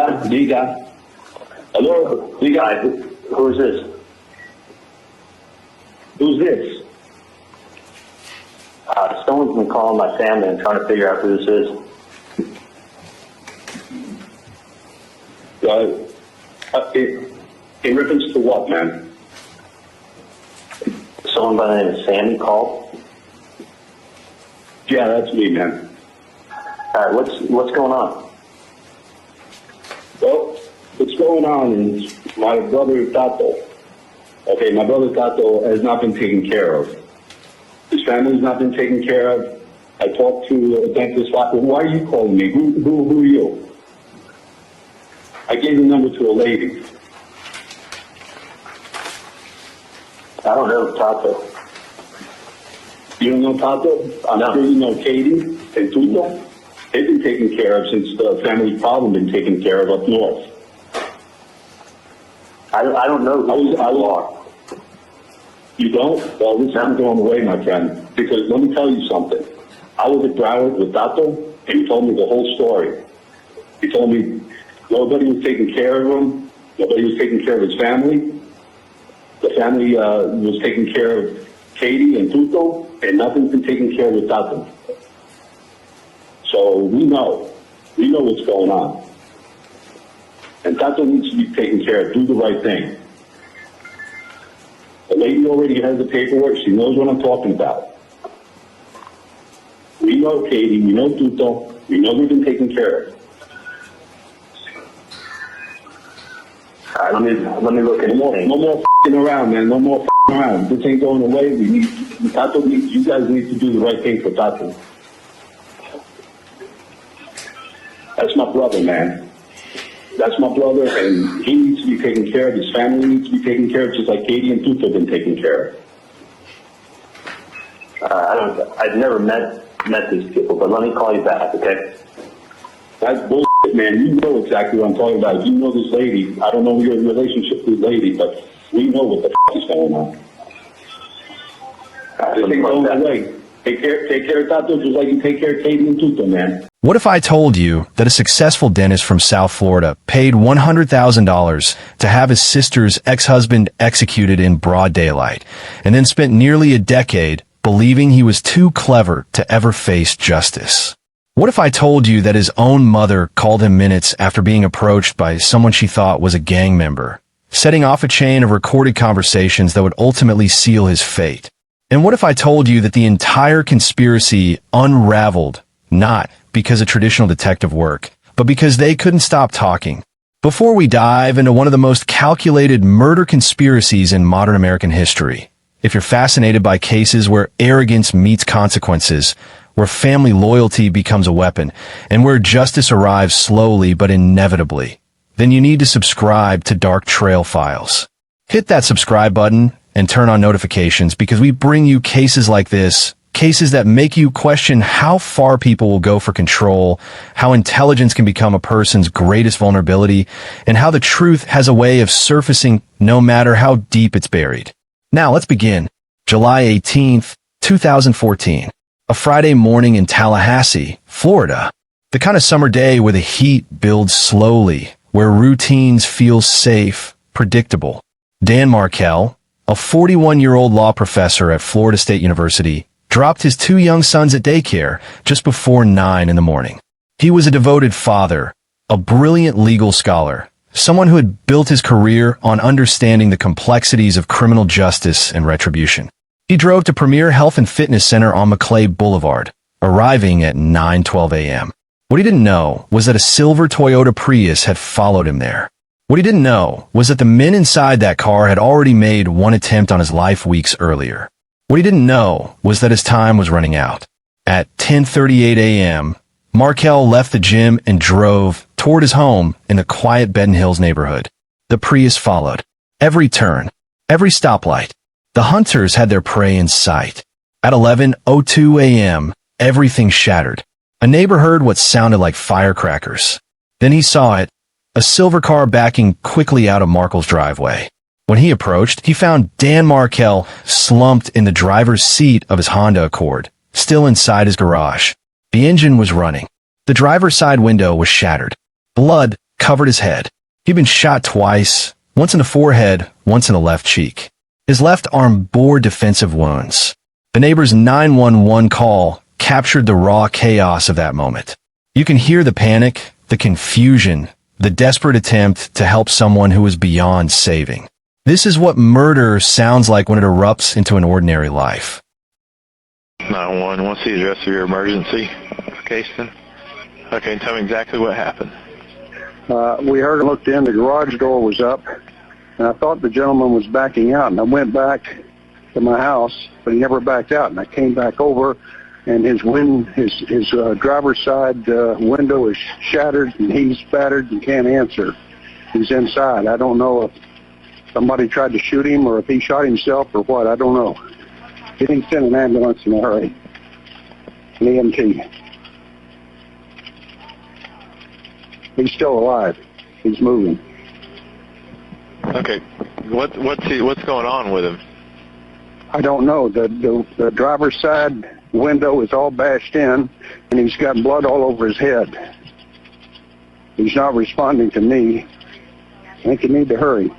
Diga. Hello, Diga. Who is this? Who's this? Someone's been calling my family and trying to figure out who this is. In reference to what, man? Someone by the name of Sammy called. Yeah, that's me, man. All right, what's going on? Well, what's going on is my brother Tato. Okay, my brother Tato has not been taken care of. His family's not been taken care of. I talked to a dentist. Why are you calling me? Who are you? I gave the number to a lady. I don't know Tato. You don't know Tato? I'm sure you know Katie and Tuto. They've been taken care of since the family problem been taken care of up north. I don't know who you are. You don't? Well, this isn't going away, my friend. Because let me tell you something. I was at Broward with Tato, and he told me the whole story. He told me nobody was taking care of him. Nobody was taking care of his family. The family was taking care of Katie and Tuto, and nothing's been taken care of with Tato. So we know what's going on. And Tato needs to be taken care of. Do the right thing. The lady already has the paperwork. She knows what I'm talking about. We know Katie. We know Tuto. We know they've been taken care of. All right, let me look at it. No more f***ing around, man. No more f***ing around. This ain't going away. You guys need to do the right thing for Tato. That's my brother, man. That's my brother, and he needs to be taken care of. His family needs to be taken care of, just like Katie and Tuto have been taken care of. I've never met these people, but let me call you back, okay? That's bullshit, man. You know exactly what I'm talking about. You know this lady. I don't know your relationship with this lady, but we know what the f*** is going on. This ain't going away. Take care of Tato just like you take care of Katie and Tuto, man. What if I told you that a successful dentist from South Florida paid $100,000 to have his sister's ex-husband executed in broad daylight, and then spent nearly a decade believing he was too clever to ever face justice? What if I told you that his own mother called him minutes after being approached by someone she thought was a gang member, setting off a chain of recorded conversations that would ultimately seal his fate? And what if I told you that the entire conspiracy unraveled, not because of traditional detective work, but because they couldn't stop talking? Before we dive into one of the most calculated murder conspiracies in modern American history, if you're fascinated by cases where arrogance meets consequences, where family loyalty becomes a weapon, and where justice arrives slowly but inevitably, then you need to subscribe to Dark Trail Files. Hit that subscribe button and turn on notifications, because we bring you cases like this, cases that make you question how far people will go for control, how intelligence can become a person's greatest vulnerability, and how the truth has a way of surfacing no matter how deep it's buried. Now let's begin. July 18th, 2014. A Friday morning in Tallahassee, Florida. The kind of summer day where the heat builds slowly, where routines feel safe, predictable. Dan Markel, a 41-year-old law professor at Florida State University, dropped his two young sons at daycare just before 9 in the morning. He was a devoted father, a brilliant legal scholar, someone who had built his career on understanding the complexities of criminal justice and retribution. He drove to Premier Health and Fitness Center on Maclay Boulevard, arriving at 9:12 a.m. What he didn't know was that a silver Toyota Prius had followed him there. What he didn't know was that the men inside that car had already made one attempt on his life weeks earlier. What he didn't know was that his time was running out. At 10:38 a.m., Markel left the gym and drove toward his home in the quiet Benton Hills neighborhood. The Prius followed. Every turn, every stoplight. The hunters had their prey in sight. At 11:02 a.m., everything shattered. A neighbor heard what sounded like firecrackers. Then he saw it, a silver car backing quickly out of Markel's driveway. When he approached, he found Dan Markel slumped in the driver's seat of his Honda Accord, still inside his garage. The engine was running. The driver's side window was shattered. Blood covered his head. He'd been shot twice, once in the forehead, once in the left cheek. His left arm bore defensive wounds. The neighbor's 911 call captured the raw chaos of that moment. You can hear the panic, the confusion, the desperate attempt to help someone who was beyond saving. This is what murder sounds like when it erupts into an ordinary life. 911, what's the address of your emergency location? Okay, tell me exactly what happened. We heard him looked in, the garage door was up, and I thought the gentleman was backing out, and I went back to my house, but he never backed out, and I came back over, and his driver's side window is shattered, and he's battered and can't answer. He's inside. I don't know if somebody tried to shoot him or if he shot himself or what. I don't know. He didn't send an ambulance in a hurry. An EMT. He's still alive. He's moving. Okay, what's going on with him? I don't know. The driver's side window is all bashed in, and he's got blood all over his head. He's not responding to me. I think you need to hurry.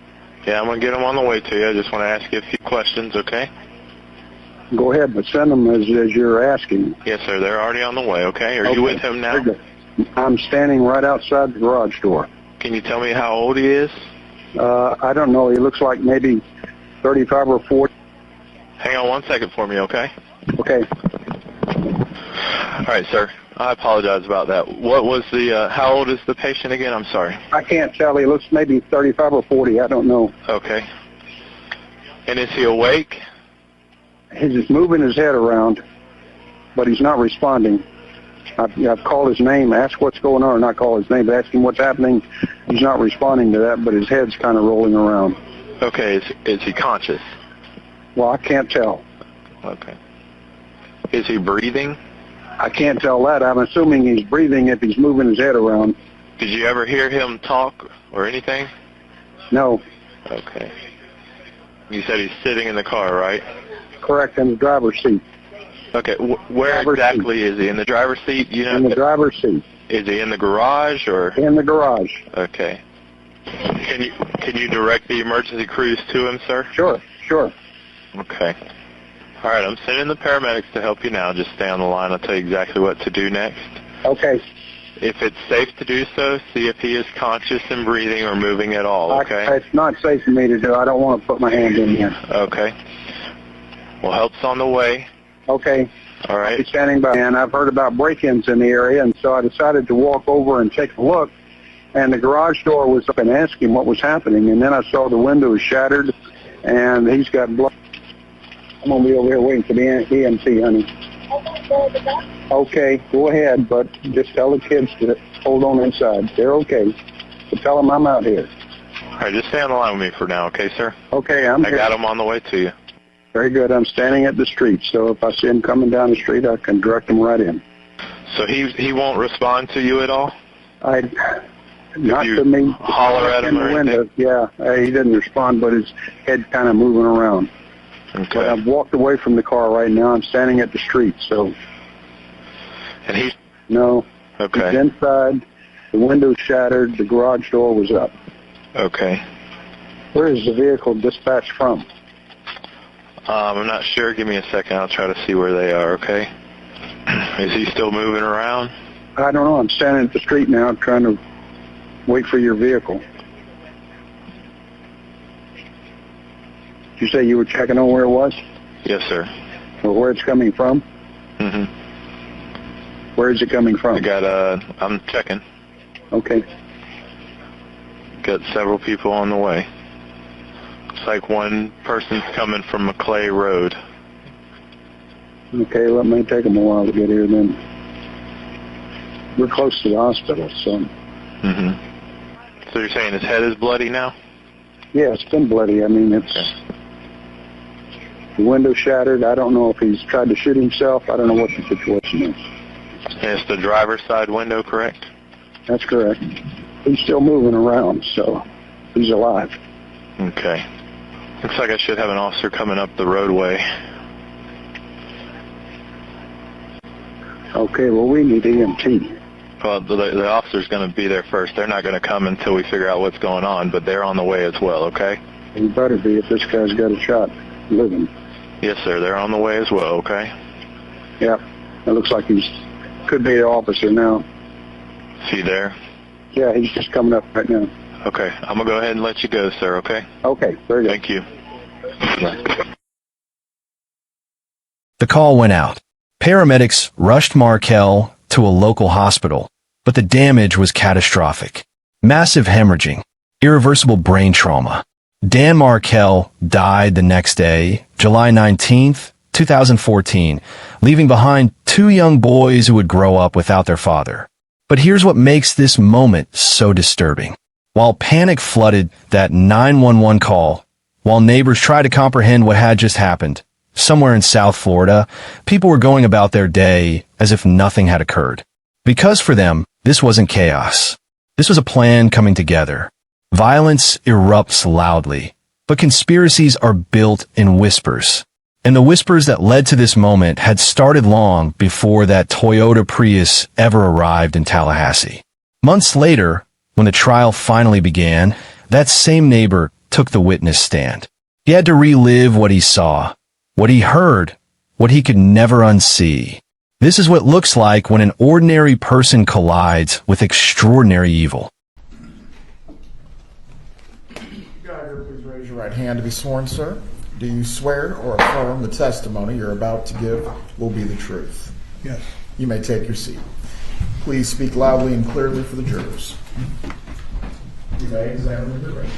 Yeah, I'm going to get him on the way to you. I just want to ask you a few questions, okay? Go ahead, but send them as you're asking. Yes, sir. They're already on the way, okay? Are you with him now? I'm standing right outside the garage door. Can you tell me how old he is? I don't know. He looks like maybe 35 or 40. Hang on 1 second for me, okay? Okay. All right, sir. I apologize about that. What was how old is the patient again? I'm sorry. I can't tell. He looks maybe 35 or 40. I don't know. Okay. And is he awake? He's just moving his head around, but he's not responding. I've called his name, asked what's going on, or not call his name, but ask him what's happening. He's not responding to that, but his head's kind of rolling around. Okay. Is he conscious? Well, I can't tell. Okay. Is he breathing? I can't tell that. I'm assuming he's breathing if he's moving his head around. Did you ever hear him talk or anything? No. Okay. You said he's sitting in the car, right? Correct, in the driver's seat. Okay. Where exactly is he? In the driver's seat? You know. In the driver's seat. Is he in the garage or? In the garage. Okay. Can you direct the emergency crews to him, sir? Sure. Okay. All right, I'm sending the paramedics to help you now. Just stay on the line. I'll tell you exactly what to do next. Okay. If it's safe to do so, see if he is conscious and breathing or moving at all, okay? It's not safe for me to do. I don't want to put my hand in here. Okay. Well, help's on the way. Okay. All right. I'll be standing by. And I've heard about break-ins in the area, and so I decided to walk over and take a look. And the garage door was up and asked him what was happening. And then I saw the window was shattered, and he's got blood. I'm going to be over here waiting for the EMT, honey. Okay, go ahead, but just tell the kids to hold on inside. They're okay. So tell them I'm out here. All right, just stay on the line with me for now, okay, sir? Okay, I got him on the way to you. Very good. I'm standing at the street, so if I see him coming down the street, I can direct him right in. So he won't respond to you at all? Not to me. Holler at him or anything? Yeah, he didn't respond, but his head kind of moving around. Okay. But I've walked away from the car right now. I'm standing at the street, so. And he's? No. Okay. He's inside. The window's shattered. The garage door was up. Okay. Where is the vehicle dispatched from? I'm not sure. Give me a second. I'll try to see where they are, okay? Is he still moving around? I don't know. I'm standing at the street now trying to wait for your vehicle. Did you say you were checking on where it was? Yes, sir. Or where it's coming from? Mm-hmm. Where is it coming from? I'm checking. Okay. Got several people on the way. Looks like one person's coming from Maclay Road. Okay, well, it may take them a while to get here then. We're close to the hospital, so. Mm-hmm. So you're saying his head is bloody now? Yeah, it's been bloody. I mean, it's... Okay. The window shattered. I don't know if he's tried to shoot himself. I don't know what the situation is. And it's the driver's side window, correct? That's correct. He's still moving around, so he's alive. Okay. Looks like I should have an officer coming up the roadway. Okay, well, we need EMT. Well, the officer's going to be there first. They're not going to come until we figure out what's going on, but they're on the way as well, okay? He better be if this guy's got a shot living. Yes, sir. They're on the way as well, okay? Yeah, it looks like could be the officer now. Is he there? Yeah, he's just coming up right now. Okay. I'm going to go ahead and let you go, sir, okay? Okay, very good. Thank you. The call went out. Paramedics rushed Markel to a local hospital, but the damage was catastrophic. Massive hemorrhaging, irreversible brain trauma. Dan Markel died the next day, July 19th, 2014, leaving behind 2 young boys who would grow up without their father. But here's what makes this moment so disturbing. While panic flooded that 911 call, while neighbors tried to comprehend what had just happened, somewhere in South Florida, people were going about their day as if nothing had occurred. Because for them, this wasn't chaos. This was a plan coming together. Violence erupts loudly, but conspiracies are built in whispers. And the whispers that led to this moment had started long before that Toyota Prius ever arrived in Tallahassee. Months later, when the trial finally began, that same neighbor took the witness stand. He had to relive what he saw, what he heard, what he could never unsee. This is what it looks like when an ordinary person collides with extraordinary evil. Geiger, please raise your right hand to be sworn, sir. Do you swear or affirm the testimony you're about to give will be the truth? Yes. You may take your seat. Please speak loudly and clearly for the jurors. You may examine the record.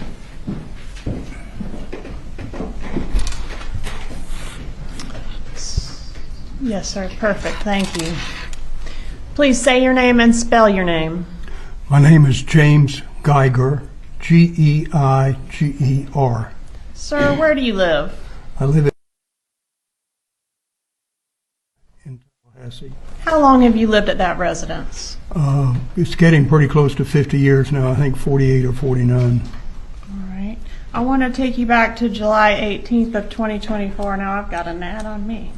Yes, sir. Perfect. Thank you. Please say your name and spell your name. My name is James Geiger, Geiger. Sir, where do you live? I live in Tallahassee. How long have you lived at that residence? It's getting pretty close to 50 years now, I think 48 or 49. All right. I want to take you back to July 18th of 2024. Now I've got an ad on me.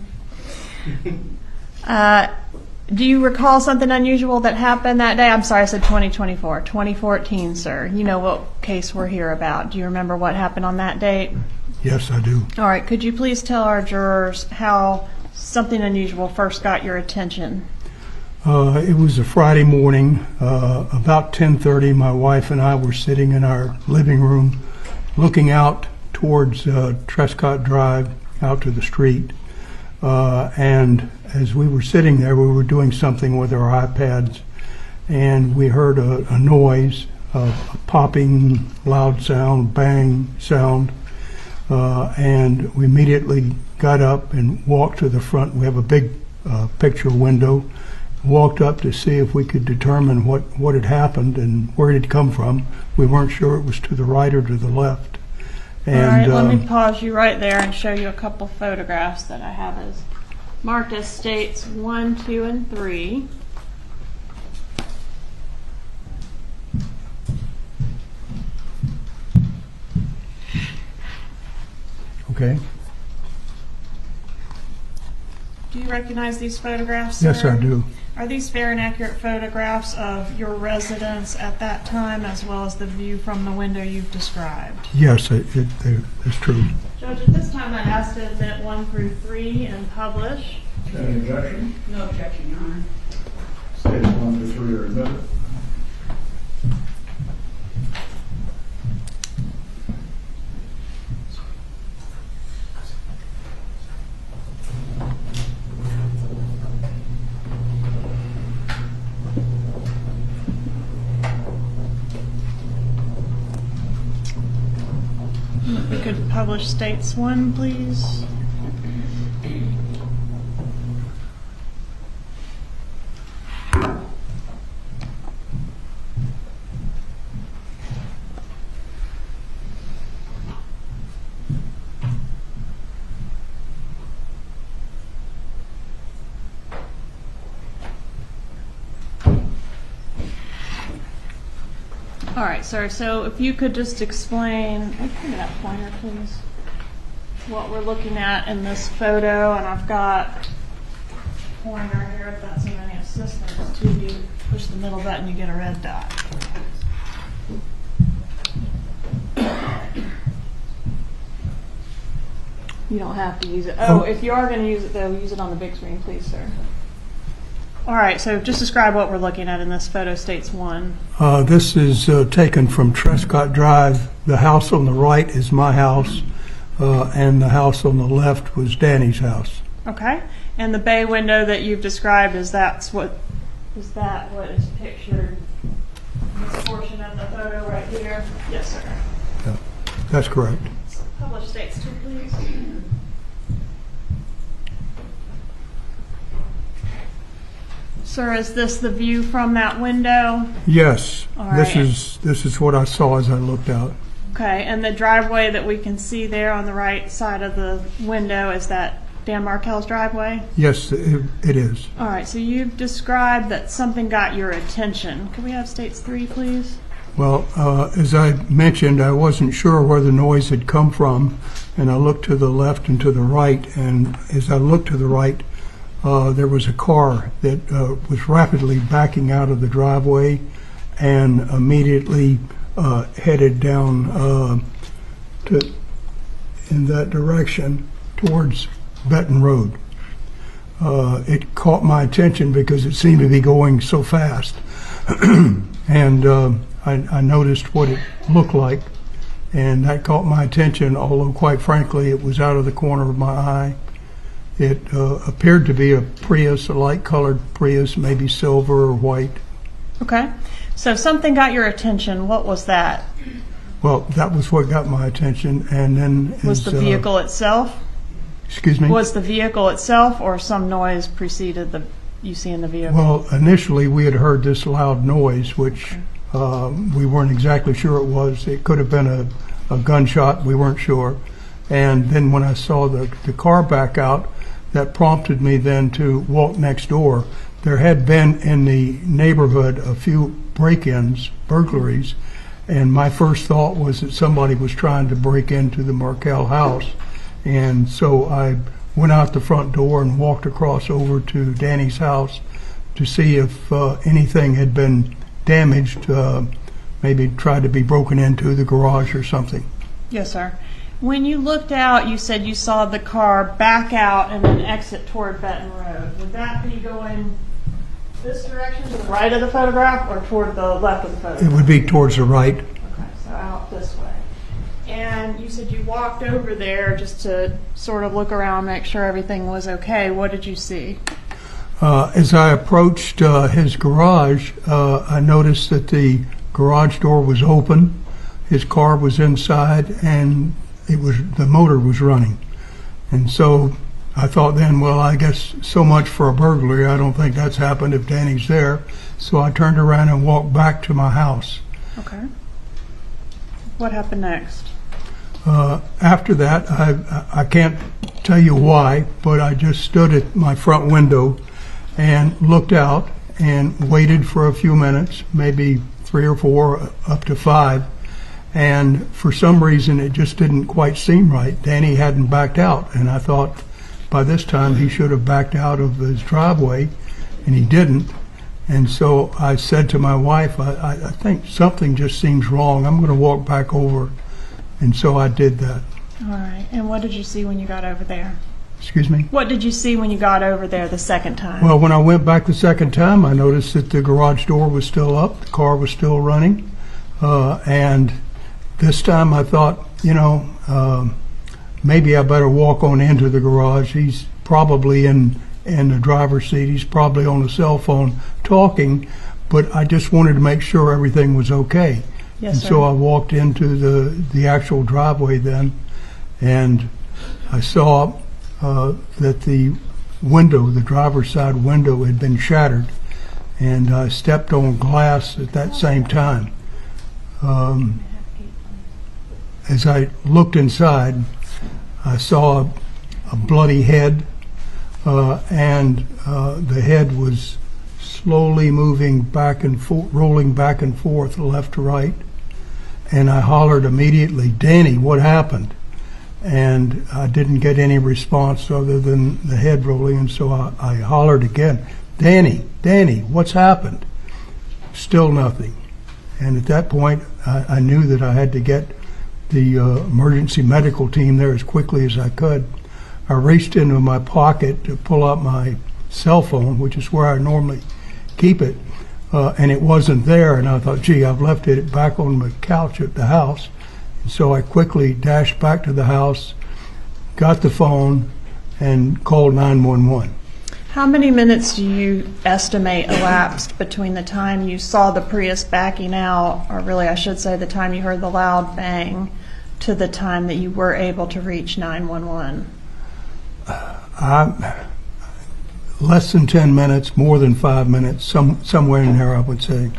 Do you recall something unusual that happened that day? I'm sorry, I said 2024. 2014, sir. You know what case we're here about. Do you remember what happened on that date? Yes, I do. All right. Could you please tell our jurors how something unusual first got your attention? It was a Friday morning, about 10:30. My wife and I were sitting in our living room looking out towards Trescott Drive, out to the street. And as we were sitting there, we were doing something with our iPads, and we heard a noise, a popping, loud sound, bang sound, and we immediately got up and walked to the front. We have a big picture window. Walked up to see if we could determine what had happened and where it had come from. We weren't sure it was to the right or to the left. And, all right, let me pause you right there and show you a couple photographs that I have as marked as states 1, 2, and 3. Okay. Do you recognize these photographs, sir? Yes, I do. Are these fair and accurate photographs of your residence at that time, as well as the view from the window you've described? Yes, it's true. Judge, at this time I'd ask to admit 1 through 3 and publish. Any objection? No objection, Your Honor. States 1 through 3 are admitted. If we could publish states 1, please. All right, sir, so if you could just explain, give me that pointer, please, what we're looking at in this photo, and I've got a pointer here if that's of any assistance to you. Push the middle button, you get a red dot. You don't have to use it. Oh, if you are going to use it, though, use it on the big screen, please, sir. All right, so just describe what we're looking at in this photo states 1. This is taken from Trescott Drive. The house on the right is my house, and the house on the left was Danny's house. Okay, and the bay window that you've described, is that what is pictured in this portion of the photo right here? Yes, sir. Yeah, that's correct. Publish states 2, please. Sir, is this the view from that window? Yes, All this right. is what I saw as I looked out. Okay, and the driveway that we can see there on the right side of the window, is that Dan Markel's driveway? Yes, it is. All right, so you've described that something got your attention. Can we have states 3, please? Well, as I mentioned, I wasn't sure where the noise had come from, and I looked to the left and to the right, and as I looked to the right, there was a car that was rapidly backing out of the driveway and immediately headed down in that direction towards Benton Road. It caught my attention because it seemed to be going so fast. And I noticed what it looked like, and that caught my attention, although quite frankly it was out of the corner of my eye. It appeared to be a Prius, a light-colored Prius, maybe silver or white. Okay, so something got your attention. What was that? Well, that was what got my attention, and then... Was the vehicle itself? Excuse me? Was the vehicle itself, or some noise preceded you seeing the vehicle? Well, initially we had heard this loud noise, which we weren't exactly sure it was. It could have been a gunshot, we weren't sure. And then when I saw the car back out, that prompted me then to walk next door. There had been in the neighborhood a few break-ins, burglaries, and my first thought was that somebody was trying to break into the Markel house. And so I went out the front door and walked across over to Danny's house to see if anything had been damaged, maybe tried to be broken into the garage or something. Yes, sir. When you looked out, you said you saw the car back out and then exit toward Benton Road. Would that be going this direction to the right of the photograph or toward the left of the photograph? It would be towards the right. Okay, so out this way. And you said you walked over there just to sort of look around, make sure everything was okay. What did you see? As I approached his garage, I noticed that the garage door was open, his car was inside, and the motor was running. And so I thought then, well, I guess so much for a burglary. I don't think that's happened if Danny's there. So I turned around and walked back to my house. Okay. What happened next? After that, I can't tell you why, but I just stood at my front window and looked out and waited for a few minutes, maybe 3 or 4, up to 5. And for some reason, it just didn't quite seem right. Danny hadn't backed out, and I thought by this time he should have backed out of his driveway, and he didn't. And so I said to my wife, I think something just seems wrong. I'm going to walk back over. And so I did that. All right. And what did you see when you got over there? Excuse me? What did you see when you got over there the second time? Well, when I went back the second time, I noticed that the garage door was still up, the car was still running, and this time I thought, maybe I better walk on into the garage. He's probably in the driver's seat. He's probably on a cell phone talking, but I just wanted to make sure everything was okay. Yes, and sir. so I walked into the actual driveway then, and I saw that the window, the driver's side window, had been shattered, and I stepped on glass at that same time. As I looked inside, I saw a bloody head, and the head was slowly moving back and forth, rolling back and forth, left to right. And I hollered immediately, "Danny, what happened?" And I didn't get any response other than the head rolling, and so I hollered again, Danny, what's happened?" Still nothing. And at that point, I knew that I had to get the emergency medical team there as quickly as I could. I reached into my pocket to pull out my cell phone, which is where I normally keep it, and it wasn't there. And I thought, gee, I've left it back on the couch at the house. And so I quickly dashed back to the house, got the phone, and called 911. How many minutes do you estimate elapsed between the time you saw the Prius backing out, or really I should say the time you heard the loud bang, to the time that you were able to reach 911? Less than 10 minutes, more than 5 minutes, somewhere in there, I would say.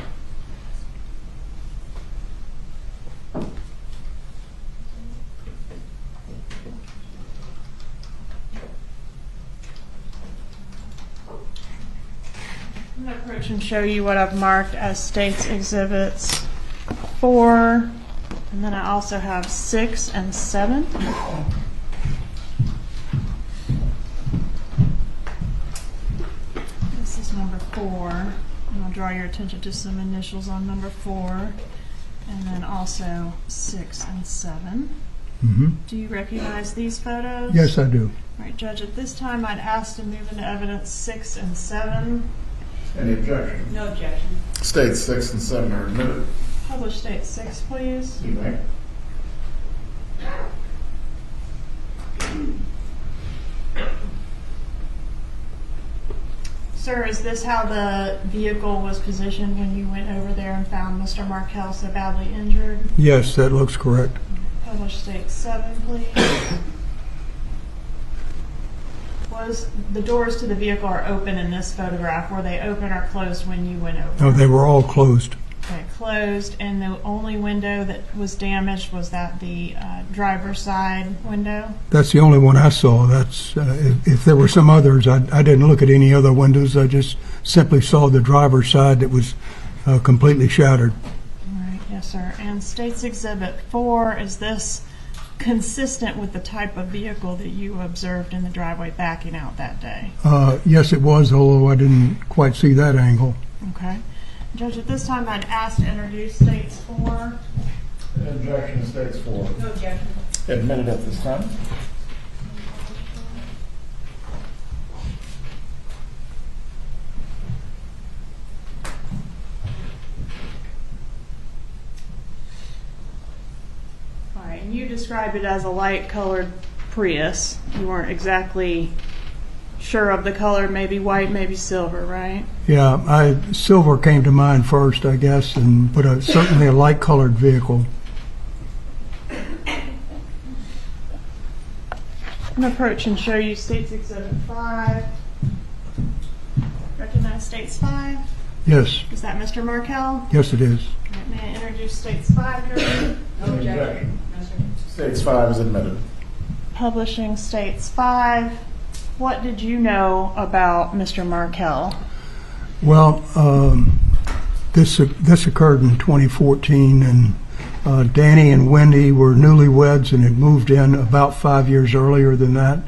I'm going to approach and show you what I've marked as State's Exhibits 4, and then I also have 6 and 7. This is number 4, and I'll draw your attention to some initials on number 4, and then also 6 and 7. Mm-hmm. Do you recognize these photos? Yes, I do. All right, Judge, at this time I'd ask to move into evidence 6 and 7. Any objection? No objection. States 6 and 7 are admitted. Publish State 6, please. You may. Sir, is this how the vehicle was positioned when you went over there and found Mr. Markel so badly injured? Yes, that looks correct. Publish State 7, please. Was the doors to the vehicle are open in this photograph? Were they open or closed when you went over? No, they were all closed. Okay, closed, and the only window that was damaged was that the driver's side window? That's the only one I saw. That's if there were some others, I didn't look at any other windows. I just simply saw the driver's side that was completely shattered. All right, yes, sir. And State's Exhibit 4, is this consistent with the type of vehicle that you observed in the driveway backing out that day? Yes, it was, although I didn't quite see that angle. Okay. Judge, at this time I'd ask to introduce States 4. Objection to States 4. No objection. Admitted at this time. All right, and you described it as a light-colored Prius. You weren't exactly sure of the color, maybe white, maybe silver, right? Yeah, silver came to mind first, I guess, but certainly a light-colored vehicle. I'm going to approach and show you State's Exhibit 5. Recognize States 5? Yes, Is that Mr. Markel? yes, it is. All right, may I introduce States 5, Your Honor? No objection. States 5 is admitted. Publishing States 5. What did you know about Mr. Markel? Well, this occurred in 2014, and Danny and Wendy were newlyweds and had moved in about 5 years earlier than that.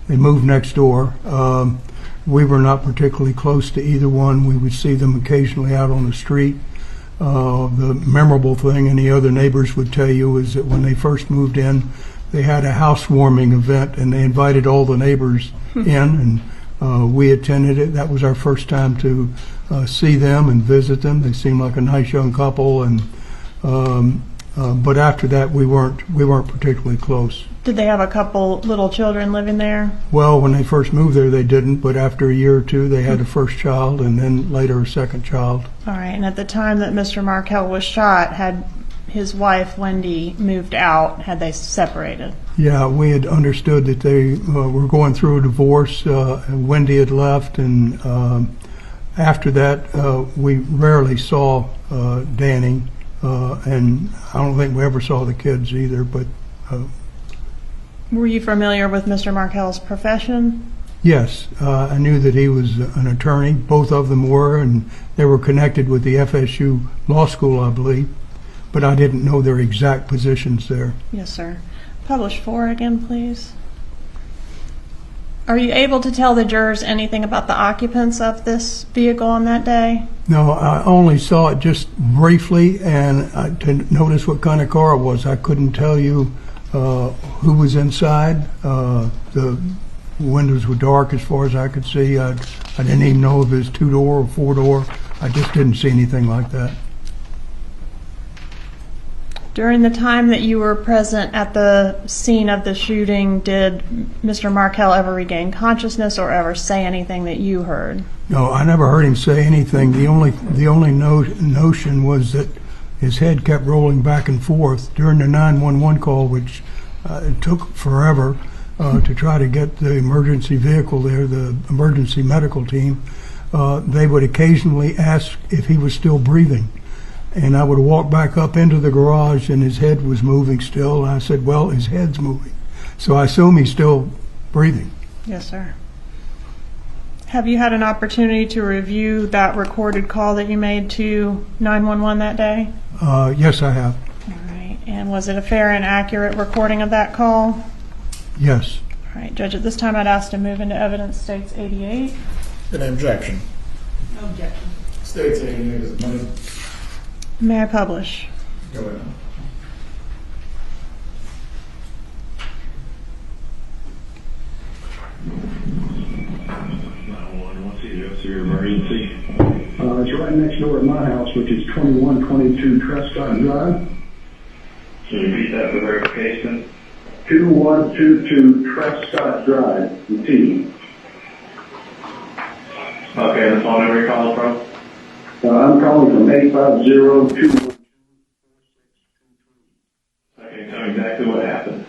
They moved next door. We were not particularly close to either one. We would see them occasionally out on the street. The memorable thing, and the other neighbors would tell you, is that when they first moved in, they had a housewarming event, and they invited all the neighbors in, and we attended it. That was our first time to see them and visit them. They seemed like a nice young couple, and but after that, we weren't particularly close. Did they have a couple little children living there? Well, when they first moved there, they didn't, but after a year or two, they had a first child, and then later a second child. All right, and at the time that Mr. Markel was shot, had his wife, Wendy, moved out? Had they separated? Yeah, we had understood that they were going through a divorce. Wendy had left, and after that, we rarely saw Danny, and I don't think we ever saw the kids either. But Were you familiar with Mr. Markel's profession? yes, I knew that he was an attorney. Both of them were, and they were connected with the FSU Law School, I believe. But I didn't know their exact positions there. Yes, sir. Publish 4 again, please. Are you able to tell the jurors anything about the occupants of this vehicle on that day? No, I only saw it just briefly, and to notice what kind of car it was. I couldn't tell you who was inside. The windows were dark as far as I could see. I didn't even know if it was 2-door or 4-door. I just didn't see anything like that. During the time that you were present at the scene of the shooting, did Mr. Markel ever regain consciousness or ever say anything that you heard? No, I never heard him say anything. The only notion was that his head kept rolling back and forth during the 911 call, which it took forever to try to get the emergency vehicle there, the emergency medical team. They would occasionally ask if he was still breathing. And I would walk back up into the garage, and his head was moving still. And I said, well, his head's moving. So I assume he's still breathing. Yes, sir. Have you had an opportunity to review that recorded call that you made to 911 that day? Yes, I have. All right. And was it a fair and accurate recording of that call? Yes. All right, Judge, at this time I'd ask to move into evidence states 88. Any objection? No objection. States 88 is money. May I publish? Go ahead. What's your emergency? It's right next door at my house, which is 2122 Trescott Drive. Can you repeat that for verification? 2122 Trescott Drive, the T. Okay, the phone number you're calling from? I'm calling from 850-212. Okay, tell me exactly what happened.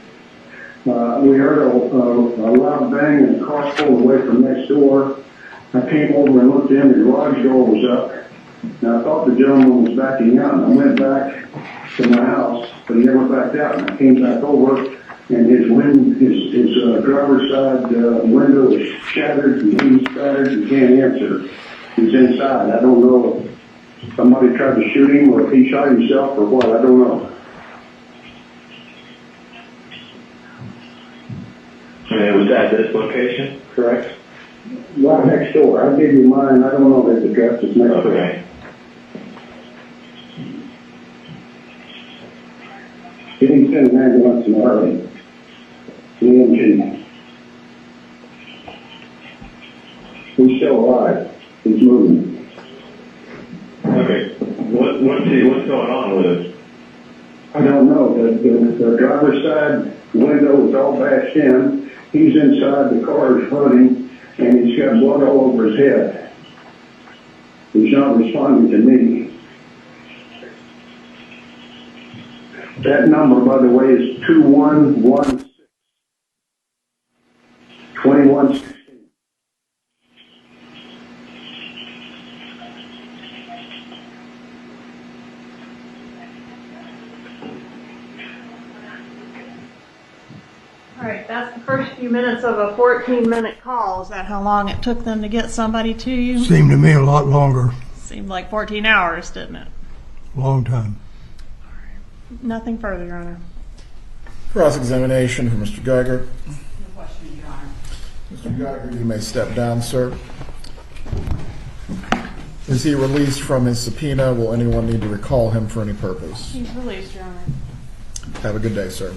We heard a loud bang and a car pulled away from next door. I came over and looked in, the garage door was up. And I thought the gentleman was backing out, and I went back to my house, but he never backed out. And I came back over, and his driver's side window is shattered, and he's battered, and can't answer. He's inside. I don't know if somebody tried to shoot him or if he shot himself or what. I don't know. And it was at this location, correct? Right next door. I gave you mine. I don't know his address. It's next door. Okay. He didn't send an ambulance in a hurry. EMG. He's still alive. He's moving. Okay. What's going on with it? I don't know. The driver's side window is all bashed in. He's inside. The car is running, and he's got blood all over his head. He's not responding to me. That number, by the way, is 2116. 2116. All right, that's the first few minutes of a 14-minute call. Is that how long it took them to get somebody to you? Seemed to me a lot longer. Seemed like 14 hours, didn't it? Long time. Nothing further, Your Honor. Cross-examination for Mr. Geiger. No question, Your Honor. Mr. Geiger, you may step down, sir. Is he released from his subpoena? Will anyone need to recall him for any purpose? He's released, Your Honor. Have a good day, sir.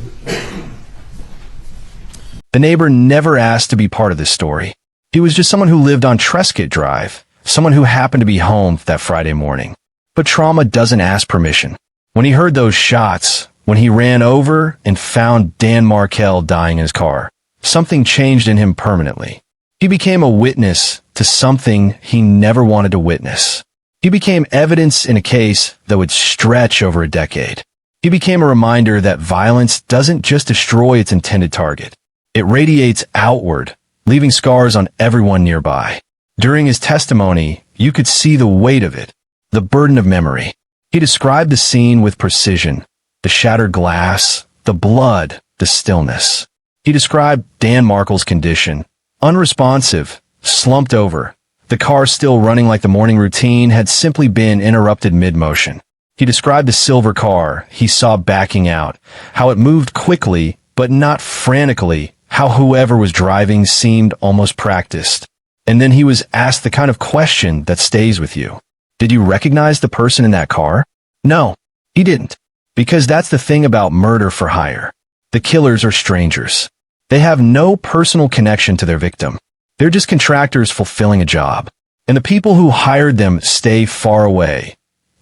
The neighbor never asked to be part of this story. He was just someone who lived on Trescott Drive, someone who happened to be home that Friday morning. But trauma doesn't ask permission. When he heard those shots, when he ran over and found Dan Markel dying in his car, something changed in him permanently. He became a witness to something he never wanted to witness. He became evidence in a case that would stretch over a decade. He became a reminder that violence doesn't just destroy its intended target. It radiates outward, leaving scars on everyone nearby. During his testimony, you could see the weight of it, the burden of memory. He described the scene with precision, the shattered glass, the blood, the stillness. He described Dan Markel's condition, unresponsive, slumped over. The car still running like the morning routine had simply been interrupted mid-motion. He described the silver car he saw backing out, how it moved quickly, but not frantically, how whoever was driving seemed almost practiced. And then he was asked the kind of question that stays with you. Did you recognize the person in that car? No, he didn't. Because that's the thing about murder for hire. The killers are strangers. They have no personal connection to their victim. They're just contractors fulfilling a job. And the people who hired them stay far away,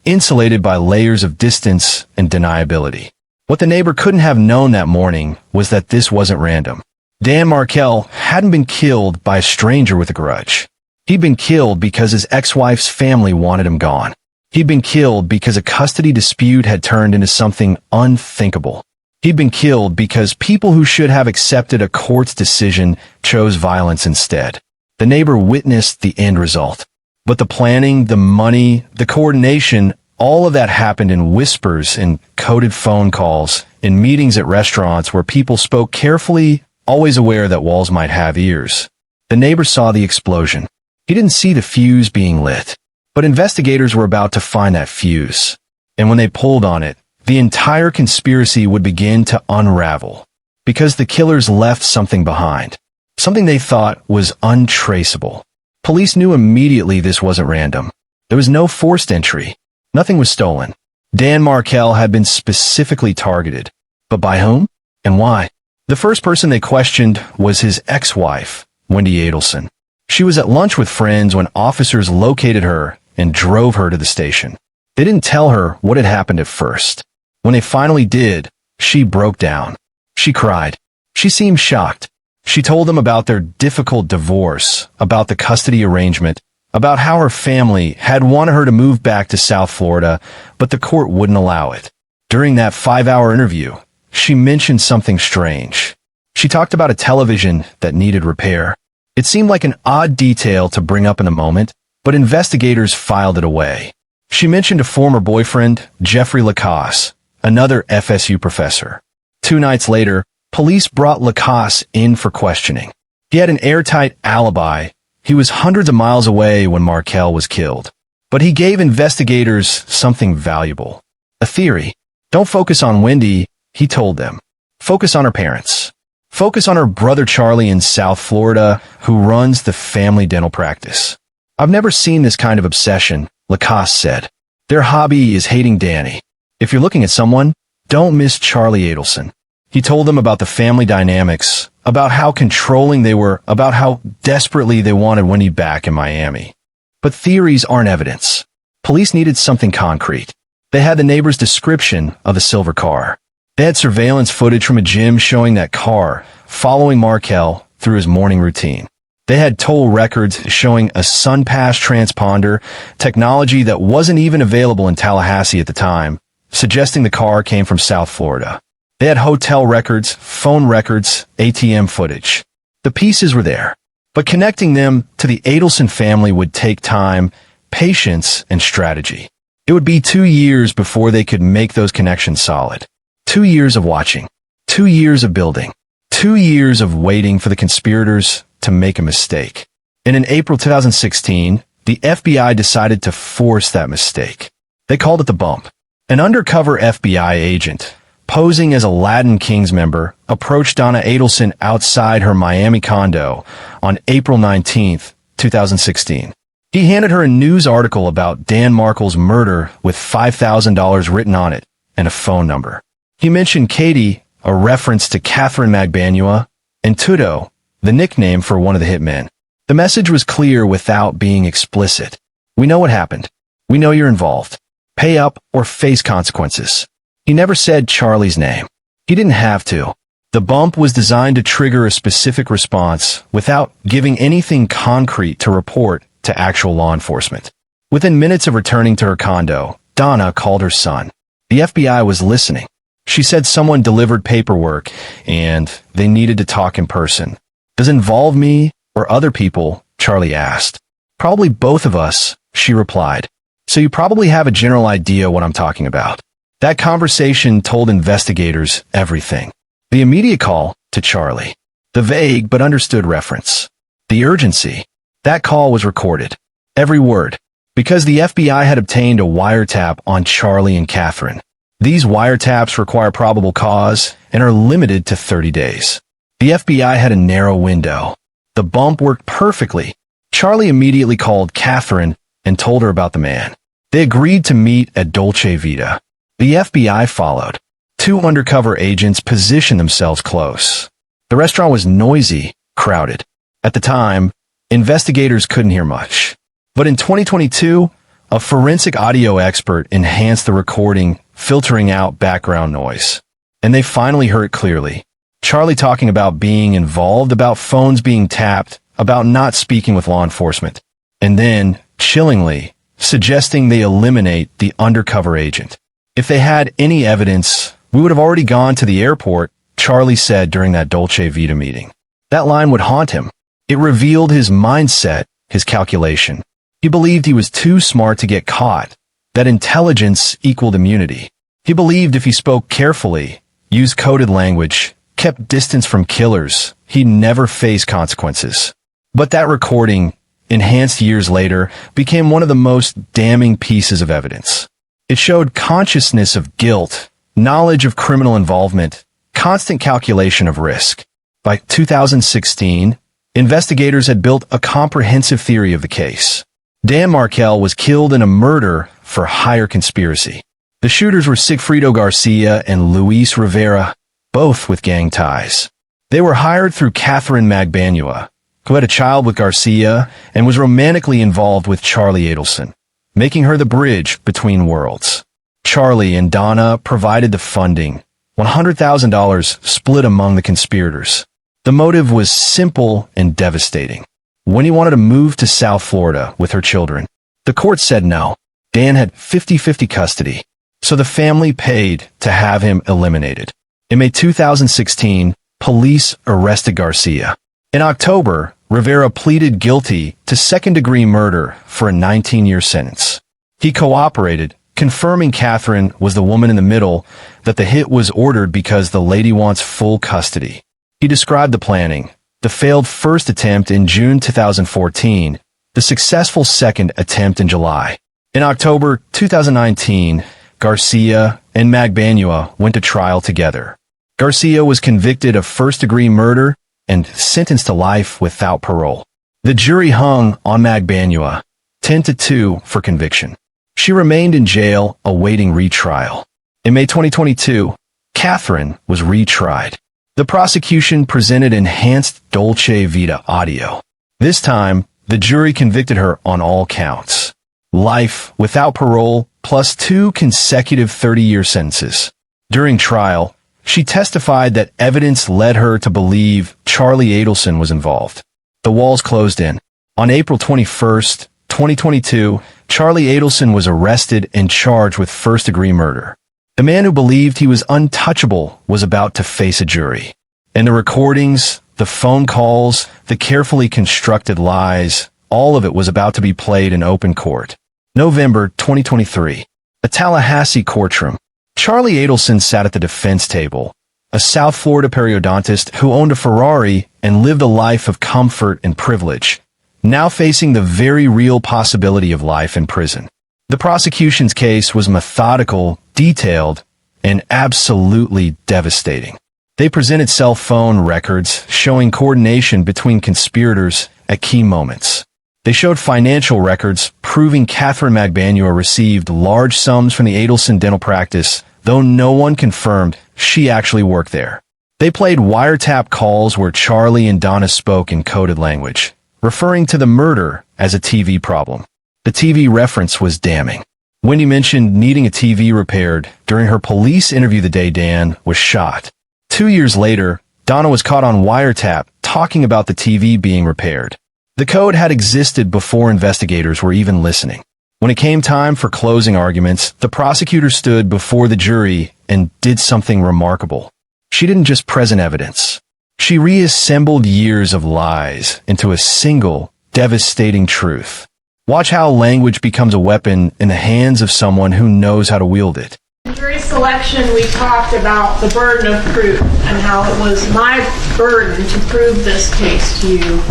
insulated by layers of distance and deniability. What the neighbor couldn't have known that morning was that this wasn't random. Dan Markel hadn't been killed by a stranger with a grudge. He'd been killed because his ex-wife's family wanted him gone. He'd been killed because a custody dispute had turned into something unthinkable. He'd been killed because people who should have accepted a court's decision chose violence instead. The neighbor witnessed the end result. But the planning, the money, the coordination, all of that happened in whispers, in coded phone calls, in meetings at restaurants where people spoke carefully, always aware that walls might have ears. The neighbor saw the explosion. He didn't see the fuse being lit. But investigators were about to find that fuse. And when they pulled on it, the entire conspiracy would begin to unravel. Because the killers left something behind. Something they thought was untraceable. Police knew immediately this wasn't random. There was no forced entry. Nothing was stolen. Dan Markel had been specifically targeted. But by whom? And why? The first person they questioned was his ex-wife, Wendy Adelson. She was at lunch with friends when officers located her and drove her to the station. They didn't tell her what had happened at first. When they finally did, she broke down. She cried. She seemed shocked. She told them about their difficult divorce, about the custody arrangement, about how her family had wanted her to move back to South Florida, but the court wouldn't allow it. During that 5-hour interview, she mentioned something strange. She talked about a television that needed repair. It seemed like an odd detail to bring up in a moment, but investigators filed it away. She mentioned a former boyfriend, Jeffrey Lacasse, another FSU professor. 2 nights later, police brought Lacasse in for questioning. He had an airtight alibi. He was hundreds of miles away when Markel was killed. But he gave investigators something valuable. A theory. Don't focus on Wendy, he told them. Focus on her parents. Focus on her brother Charlie in South Florida, who runs the family dental practice. I've never seen this kind of obsession, Lacasse said. Their hobby is hating Danny. If you're looking at someone, don't miss Charlie Adelson. He told them about the family dynamics, about how controlling they were, about how desperately they wanted Wendy back in Miami. But theories aren't evidence. Police needed something concrete. They had the neighbor's description of the silver car. They had surveillance footage from a gym showing that car, following Markel through his morning routine. They had toll records showing a SunPass transponder, technology that wasn't even available in Tallahassee at the time, suggesting the car came from South Florida. They had hotel records, phone records, ATM footage. The pieces were there, but connecting them to the Adelson family would take time, patience, and strategy. It would be 2 years before they could make those connections solid. 2 years of watching, 2 years of building, 2 years of waiting for the conspirators to make a mistake. And in April 2016, the FBI decided to force that mistake. They called it the bump. An undercover FBI agent, posing as a Latin Kings member, approached Donna Adelson outside her Miami condo on April 19, 2016. He handed her a news article about Dan Markel's murder with $5,000 written on it and a phone number. He mentioned Katie, a reference to Catherine Magbanua, and Tudo, the nickname for one of the hitmen. The message was clear without being explicit. We know what happened. We know you're involved. Pay up or face consequences. He never said Charlie's name. He didn't have to. The bump was designed to trigger a specific response without giving anything concrete to report to actual law enforcement. Within minutes of returning to her condo, Donna called her son. The FBI was listening. She said someone delivered paperwork and they needed to talk in person. Does it involve me or other people? Charlie asked. Probably both of us, she replied. So you probably have a general idea what I'm talking about. That conversation told investigators everything. The immediate call to Charlie. The vague but understood reference. The urgency. That call was recorded. Every word. Because the FBI had obtained a wiretap on Charlie and Catherine. These wiretaps require probable cause and are limited to 30 days. The FBI had a narrow window. The bump worked perfectly. Charlie immediately called Catherine and told her about the man. They agreed to meet at Dolce Vita. The FBI followed. 2 undercover agents positioned themselves close. The restaurant was noisy, crowded. At the time, investigators couldn't hear much. But in 2022, a forensic audio expert enhanced the recording, filtering out background noise. And they finally heard it clearly. Charlie talking about being involved, about phones being tapped, about not speaking with law enforcement. And then, chillingly, suggesting they eliminate the undercover agent. If they had any evidence, we would have already gone to the airport, Charlie said during that Dolce Vita meeting. That line would haunt him. It revealed his mindset, his calculation. He believed he was too smart to get caught, that intelligence equaled immunity. He believed if he spoke carefully, used coded language, kept distance from killers, he'd never face consequences. But that recording, enhanced years later, became one of the most damning pieces of evidence. It showed consciousness of guilt, knowledge of criminal involvement, constant calculation of risk. By 2016, investigators had built a comprehensive theory of the case. Dan Markel was killed in a murder for hire conspiracy. The shooters were Sigfrido Garcia and Luis Rivera, both with gang ties. They were hired through Catherine Magbanua, who had a child with Garcia and was romantically involved with Charlie Adelson, making her the bridge between worlds. Charlie and Donna provided the funding, $100,000 split among the conspirators. The motive was simple and devastating. Winnie wanted to move to South Florida with her children. The court said no. Dan had 50-50 custody, so the family paid to have him eliminated. In May 2016, police arrested Garcia. In October, Rivera pleaded guilty to second-degree murder for a 19-year sentence. He cooperated, confirming Catherine was the woman in the middle, that the hit was ordered because the lady wants full custody. He described the planning, the failed first attempt in June 2014, the successful second attempt in July. In October 2019, Garcia and Magbanua went to trial together. Garcia was convicted of first-degree murder and sentenced to life without parole. The jury hung on Magbanua, 10-2 for conviction. She remained in jail awaiting retrial. In May 2022, Catherine was retried. The prosecution presented enhanced Dolce Vita audio. This time, the jury convicted her on all counts. Life without parole plus 2 consecutive 30-year sentences. During trial, she testified that evidence led her to believe Charlie Adelson was involved. The walls closed in. On April 21st, 2022, Charlie Adelson was arrested and charged with first-degree murder. The man who believed he was untouchable was about to face a jury. And the recordings, the phone calls, the carefully constructed lies, all of it was about to be played in open court. November 2023. A Tallahassee courtroom. Charlie Adelson sat at the defense table, a South Florida periodontist who owned a Ferrari and lived a life of comfort and privilege, now facing the very real possibility of life in prison. The prosecution's case was methodical, detailed, and absolutely devastating. They presented cell phone records showing coordination between conspirators at key moments. They showed financial records proving Catherine Magbanua received large sums from the Adelson dental practice, though no one confirmed she actually worked there. They played wiretap calls where Charlie and Donna spoke in coded language, referring to the murder as a TV problem. The TV reference was damning. Wendy mentioned needing a TV repaired during her police interview the day Dan was shot. 2 years later, Donna was caught on wiretap talking about the TV being repaired. The code had existed before investigators were even listening. When it came time for closing arguments, the prosecutor stood before the jury and did something remarkable. She didn't just present evidence. She reassembled years of lies into a single, devastating truth. Watch how language becomes a weapon in the hands of someone who knows how to wield it. In jury selection, we talked about the burden of proof and how it was my burden to prove this case to you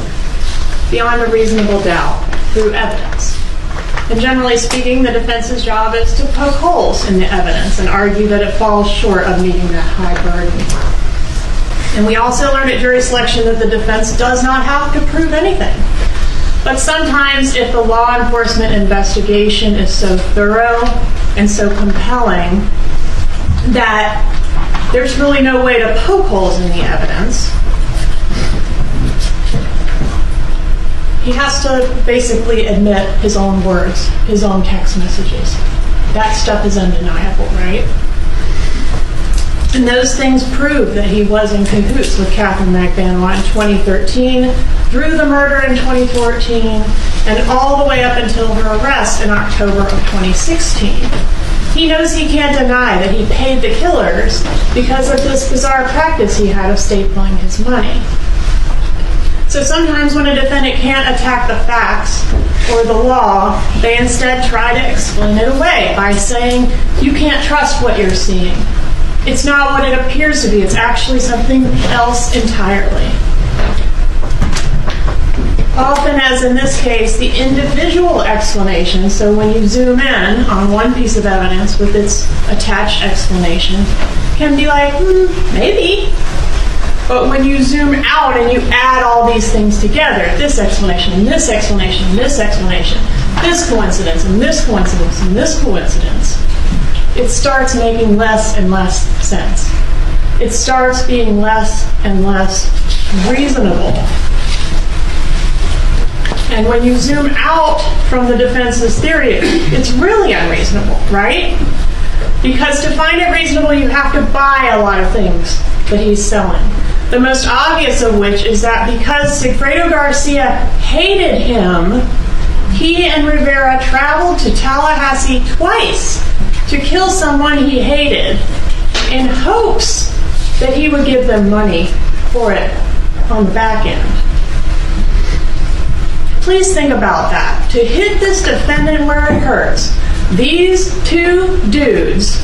beyond a reasonable doubt through evidence. And generally speaking, the defense's job is to poke holes in the evidence and argue that it falls short of meeting that high burden. And we also learned at jury selection that the defense does not have to prove anything. But sometimes if the law enforcement investigation is so thorough and so compelling that there's really no way to poke holes in the evidence, he has to basically admit his own words, his own text messages. That stuff is undeniable, right? And those things prove that he was in cahoots with Catherine McBanois in 2013, through the murder in 2014, and all the way up until her arrest in October of 2016. He knows he can't deny that he paid the killers because of this bizarre practice he had of stapling his money. So sometimes when a defendant can't attack the facts or the law, they instead try to explain it away by saying, you can't trust what you're seeing. It's not what it appears to be. It's actually something else entirely. Often, as in this case, the individual explanation, so when you zoom in on one piece of evidence with its attached explanation, can be like, maybe. But when you zoom out and you add all these things together, this explanation, and this explanation, and this explanation, this coincidence, and this coincidence, and this coincidence, it starts making less and less sense. It starts being less and less reasonable. And when you zoom out from the defense's theory, it's really unreasonable, right? Because to find it reasonable, you have to buy a lot of things that he's selling. The most obvious of which is that because Sigfredo Garcia hated him, he and Rivera traveled to Tallahassee twice to kill someone he hated in hopes that he would give them money for it on the back end. Please think about that. To hit this defendant where it hurts, these two dudes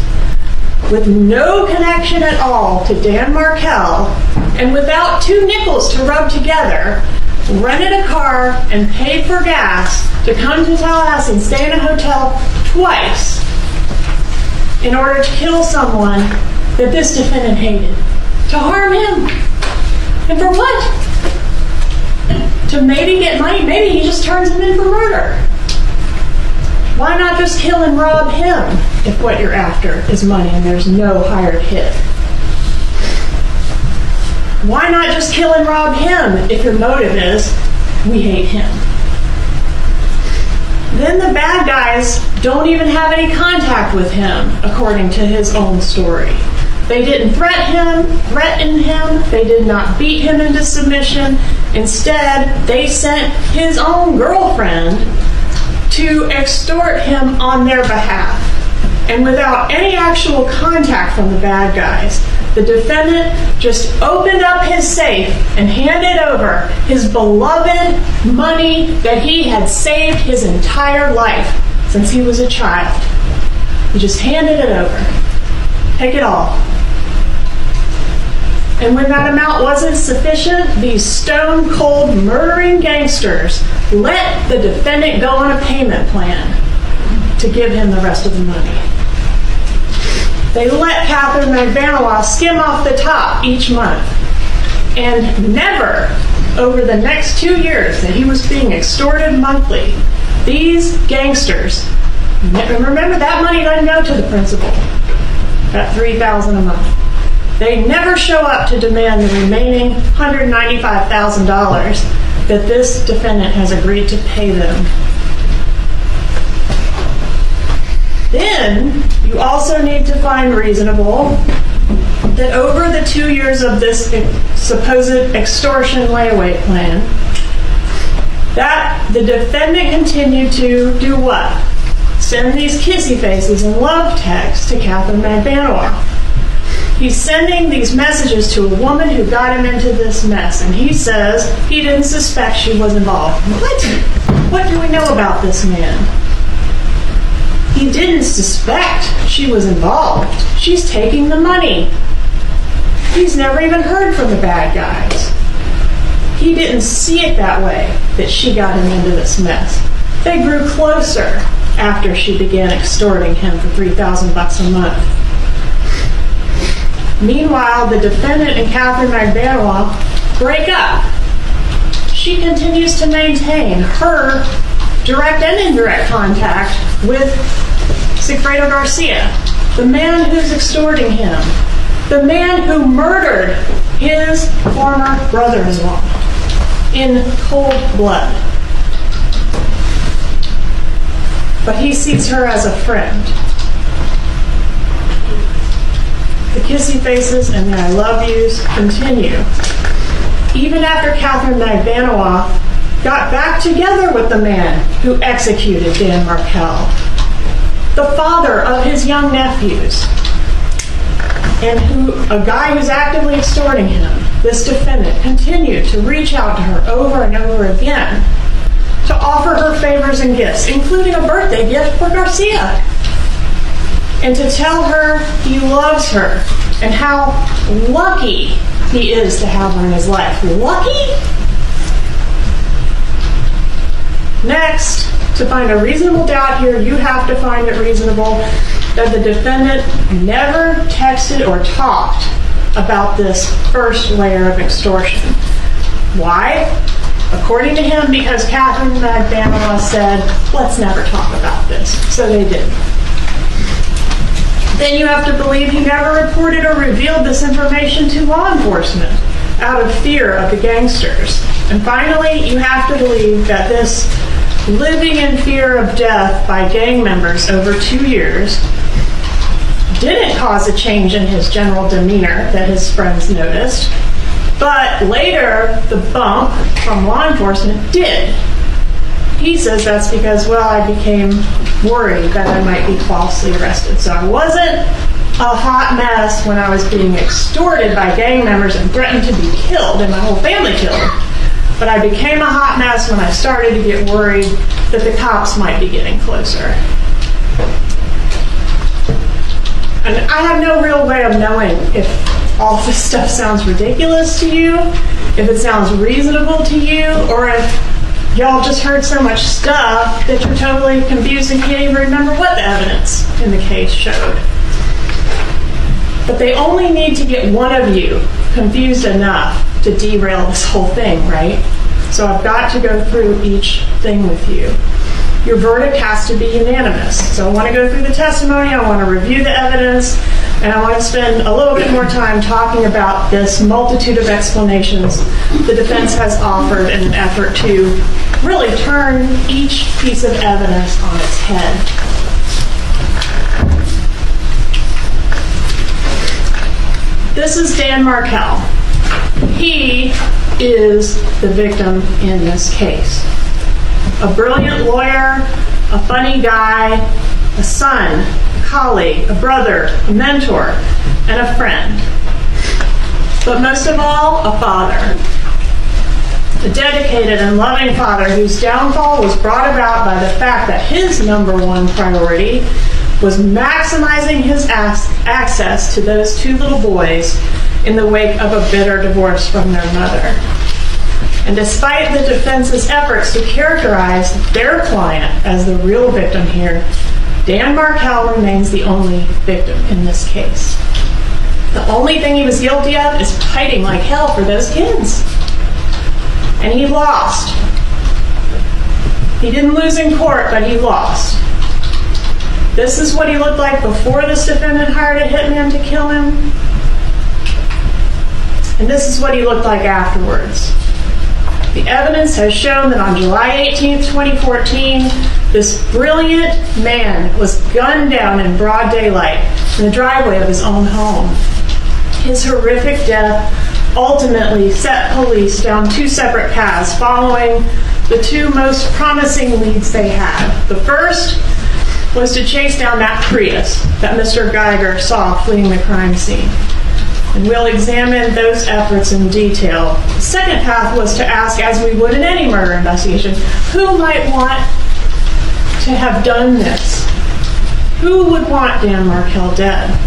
with no connection at all to Dan Markel and without 2 nickels to rub together, rented a car and paid for gas to come to Tallahassee and stay in a hotel twice in order to kill someone that this defendant hated. To harm him. And for what? To maybe get money? Maybe he just turns him in for murder. Why not just kill and rob him if what you're after is money and there's no hired hit? Why not just kill and rob him if your motive is, we hate him? Then the bad guys don't even have any contact with him, according to his own story. They didn't threaten him, they did not beat him into submission. Instead, they sent his own girlfriend to extort him on their behalf. And without any actual contact from the bad guys, the defendant just opened up his safe and handed over his beloved money that he had saved his entire life since he was a child. He just handed it over. Take it all. And when that amount wasn't sufficient, these stone-cold murdering gangsters let the defendant go on a payment plan to give him the rest of the money. They let Catherine McBanois skim off the top each month. And never, over the next 2 years that he was being extorted monthly, these gangsters, remember that money doesn't go to the principal, that $3,000 a month. They never show up to demand the remaining $195,000 that this defendant has agreed to pay them. Then, you also need to find reasonable that over the 2 years of this supposed extortion layaway plan, that the defendant continued to do what? Send these kissy faces and love texts to Catherine McBanois. He's sending these messages to a woman who got him into this mess, and he says he didn't suspect she was involved. What? What do we know about this man? He didn't suspect she was involved. She's taking the money. He's never even heard from the bad guys. He didn't see it that way, that she got him into this mess. They grew closer after she began extorting him for $3,000 a month. Meanwhile, the defendant and Catherine Magbanua break up. She continues to maintain her direct and indirect contact with Sigfredo Garcia, the man who's extorting him, the man who murdered his former brother-in-law in cold blood. But he sees her as a friend. The kissy faces and the I love yous continue. Even after Catherine Magbanua got back together with the man who executed Dan Markel, the father of his young nephews, and a guy who's actively extorting him, this defendant continued to reach out to her over and over again to offer her favors and gifts, including a birthday gift for Garcia, and to tell her he loves her and how lucky he is to have her in his life. Lucky? Next, to find a reasonable doubt here, you have to find it reasonable that the defendant never texted or talked about this first layer of extortion. Why? According to him, because Catherine Magbanua said, let's never talk about this. So they didn't. Then you have to believe he never reported or revealed this information to law enforcement out of fear of the gangsters. And finally, you have to believe that this living in fear of death by gang members over 2 years didn't cause a change in his general demeanor that his friends noticed, but later the bump from law enforcement did. He says that's because, well, I became worried that I might be falsely arrested. So I wasn't a hot mess when I was being extorted by gang members and threatened to be killed and my whole family killed. But I became a hot mess when I started to get worried that the cops might be getting closer. And I have no real way of knowing if all this stuff sounds ridiculous to you, if it sounds reasonable to you, or if y'all just heard so much stuff that you're totally confused and can't even remember what the evidence in the case showed. But they only need to get one of you confused enough to derail this whole thing, right? So I've got to go through each thing with you. Your verdict has to be unanimous. So I want to go through the testimony, I want to review the evidence, and I want to spend a little bit more time talking about this multitude of explanations the defense has offered in an effort to really turn each piece of evidence on its head. This is Dan Markel. He is the victim in this case. A brilliant lawyer, a funny guy, a son, a colleague, a brother, a mentor, and a friend. But most of all, a father. A dedicated and loving father whose downfall was brought about by the fact that his number one priority was maximizing his access to those two little boys in the wake of a bitter divorce from their mother. And despite the defense's efforts to characterize their client as the real victim here, Dan Markel remains the only victim in this case. The only thing he was guilty of is fighting like hell for those kids. And he lost. He didn't lose in court, but he lost. This is what he looked like before this defendant hired a hitman to kill him. And this is what he looked like afterwards. The evidence has shown that on July 18th, 2014, this brilliant man was gunned down in broad daylight in the driveway of his own home. His horrific death ultimately set police down two separate paths following the two most promising leads they had. The first was to chase down that Prius that Mr. Geiger saw fleeing the crime scene. And we'll examine those efforts in detail. The second path was to ask, as we would in any murder investigation, who might want to have done this? Who would want Dan Markel dead?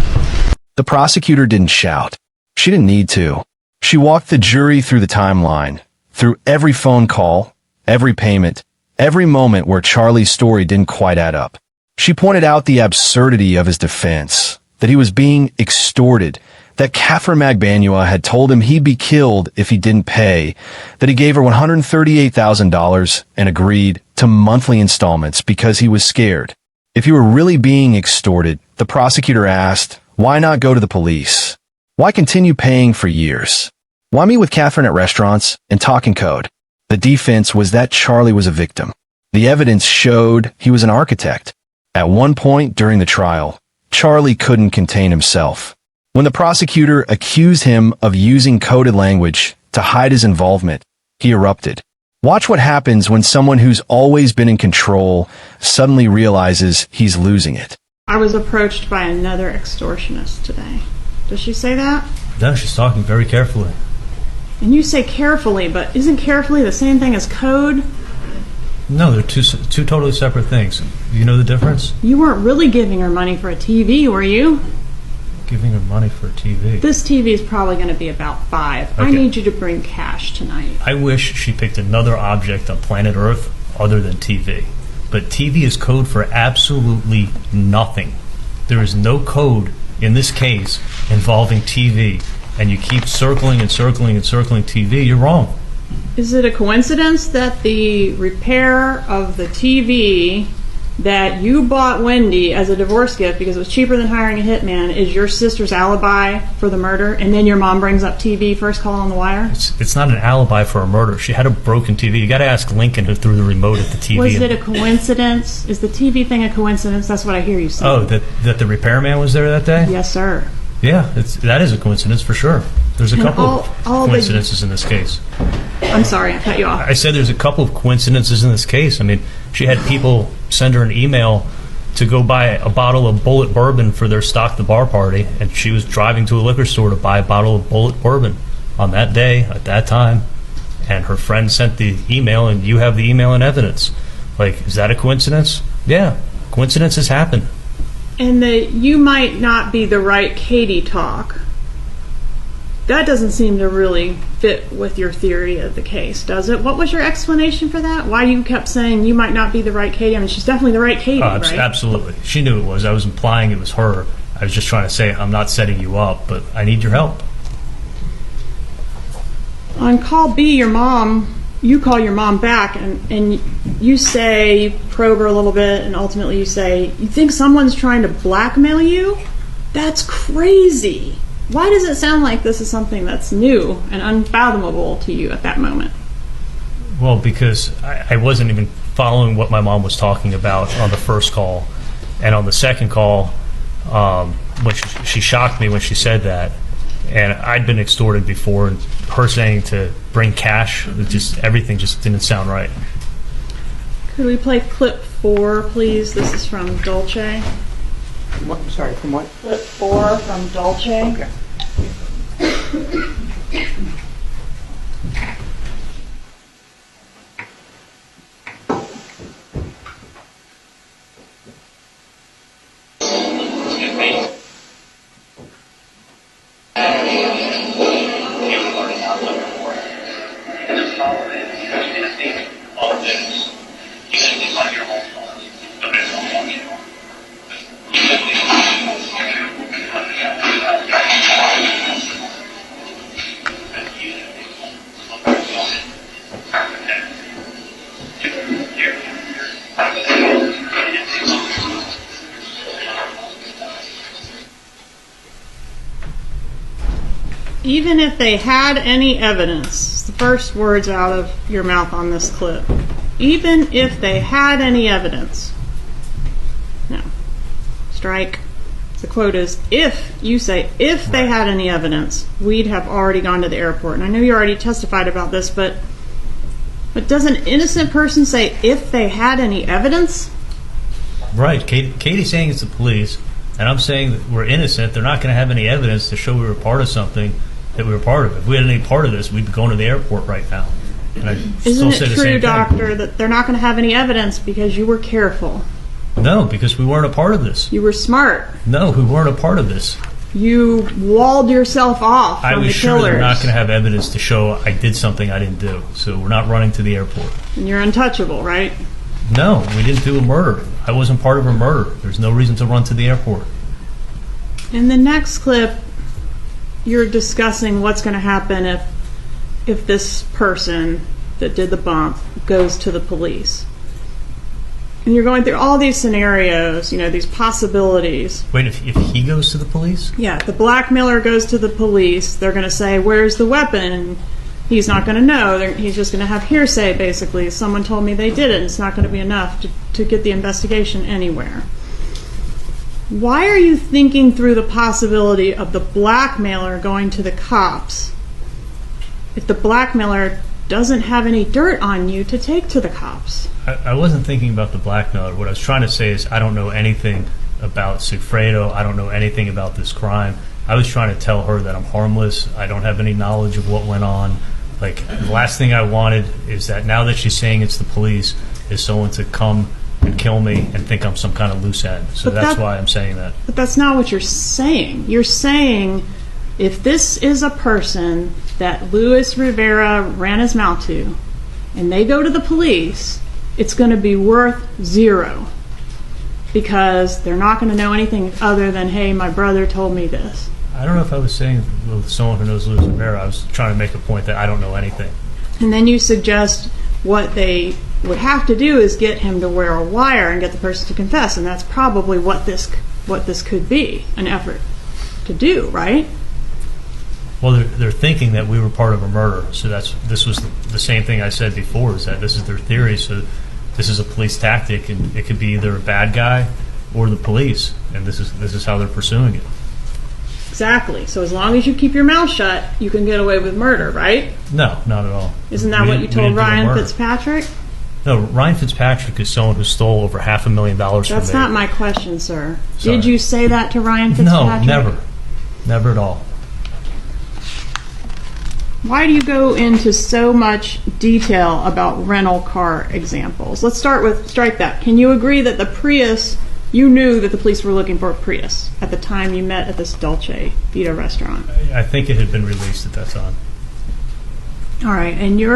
The prosecutor didn't shout. She didn't need to. She walked the jury through the timeline, through every phone call, every payment, every moment where Charlie's story didn't quite add up. She pointed out the absurdity of his defense, that he was being extorted, that Catherine Magbanua had told him he'd be killed if he didn't pay, that he gave her $138,000 and agreed to monthly installments because he was scared. If he were really being extorted, the prosecutor asked, why not go to the police? Why continue paying for years? Why meet with Catherine at restaurants and talk in code? The defense was that Charlie was a victim. The evidence showed he was an architect. At one point during the trial, Charlie couldn't contain himself. When the prosecutor accused him of using coded language to hide his involvement, he erupted. Watch what happens when someone who's always been in control suddenly realizes he's losing it. I was approached by another extortionist today. Does she say that? No, she's talking very carefully. And you say carefully, but isn't carefully the same thing as code? No, they're two totally separate things. You know the difference? You weren't really giving her money for a TV, were you? Giving her money for a TV. This TV is probably going to be about $5. Okay. I need you to bring cash tonight. I wish she picked another object on planet Earth other than TV. But TV is code for absolutely nothing. There is no code in this case involving TV. And you keep circling and circling and circling TV, you're wrong. Is it a coincidence that the repair of the TV that you bought Wendy as a divorce gift because it was cheaper than hiring a hitman is your sister's alibi for the murder, and then your mom brings up TV first call on the wire? It's not an alibi for a murder. She had a broken TV. You got to ask Lincoln who threw the remote at the TV. Was it a coincidence? Is the TV thing a coincidence? That's what I hear you say. Oh, that the repairman was there that day? Yes, sir. Yeah, that is a coincidence for sure. There's a couple of coincidences in this case. I'm sorry, I cut you off. I said there's a couple of coincidences in this case. I mean, she had people send her an email to go buy a bottle of Bullet bourbon for their Stock the Bar party, and she was driving to a liquor store to buy a bottle of Bullet bourbon on that day, at that time, and her friend sent the email, and you have the email and evidence. Like, is that a coincidence? Yeah, coincidences happen. And the you might not be the right Katie talk, that doesn't seem to really fit with your theory of the case, does it? What was your explanation for that? Why you kept saying you might not be the right Katie? I mean, she's definitely the right Katie, right? Absolutely. She knew it was. I was implying it was her. I was just trying to say I'm not setting you up, but I need your help. On call B, you call your mom back, and you say, you probe her a little bit, and ultimately you say, you think someone's trying to blackmail you? That's crazy. Why does it sound like this is something that's new and unfathomable to you at that moment? Well, because I wasn't even following what my mom was talking about on the first call. And on the second call, when she shocked me when she said that. And I'd been extorted before, and her saying to bring cash, everything just didn't sound right. Could we play clip 4, please? This is from Dolce. What? Sorry, from what? Clip 4 from Dolce. Okay. Even if they had any evidence, the first words out of your mouth on this clip, even if they had any evidence. No. Strike. The quote is, if they had any evidence, we'd have already gone to the airport. And I know you already testified about this, but does an innocent person say, if they had any evidence? Right. Katie's saying it's the police, and I'm saying that we're innocent. They're not going to have any evidence to show we were part of something that we were part of. If we had any part of this, we'd be going to the airport right now. And Isn't it true, doctor, that they're not going to have any evidence because you were careful? No, because we weren't a part of this. You were smart. No, we weren't a part of this. You walled yourself off from the killers. I was sure they're not going to have evidence to show I did something I didn't do. So we're not running to the airport. And you're untouchable, right? No, we didn't do a murder. I wasn't part of a murder. There's no reason to run to the airport. In the next clip, you're discussing what's going to happen if this person that did the bump goes to the police. And you're going through all these scenarios, these possibilities. Wait, if he goes to the police? Yeah, the blackmailer goes to the police. They're going to say, where's the weapon? And he's not going to know. He's just going to have hearsay, basically. Someone told me they did it, and it's not going to be enough to get the investigation anywhere. Why are you thinking through the possibility of the blackmailer going to the cops if the blackmailer doesn't have any dirt on you to take to the cops? I wasn't thinking about the blackmailer. What I was trying to say is I don't know anything about Sigfredo. I don't know anything about this crime. I was trying to tell her that I'm harmless. I don't have any knowledge of what went on. Like, the last thing I wanted is that now that she's saying it's the police, is someone to come and kill me and think I'm some kind of loose end. So that's why I'm saying that. But that's not what you're saying. You're saying if this is a person that Luis Rivera ran his mouth to, and they go to the police, it's going to be worth zero. Because they're not going to know anything other than, hey, my brother told me this. I don't know if I was saying with someone who knows Luis Rivera. I was trying to make a point that I don't know anything. And then you suggest what they would have to do is get him to wear a wire and get the person to confess, and that's probably what this could be, an effort to do, right? Well, they're thinking that we were part of a murder, so this was the same thing I said before, is that this is their theory, so this is a police tactic, and it could be either a bad guy or the police, and this is how they're pursuing it. Exactly. So as long as you keep your mouth shut, you can get away with murder, right? No, not at all. Isn't that what you told Ryan Fitzpatrick? No, Ryan Fitzpatrick is someone who stole over $500,000 from me. That's not my question, sir. Sorry. Did you say that to Ryan Fitzpatrick? No, never. Never at all. Why do you go into so much detail about rental car examples? Let's start with, strike that. Can you agree that the Prius, you knew that the police were looking for a Prius at the time you met at this Dolce Vita restaurant? I think it had been released at that time. All right, and you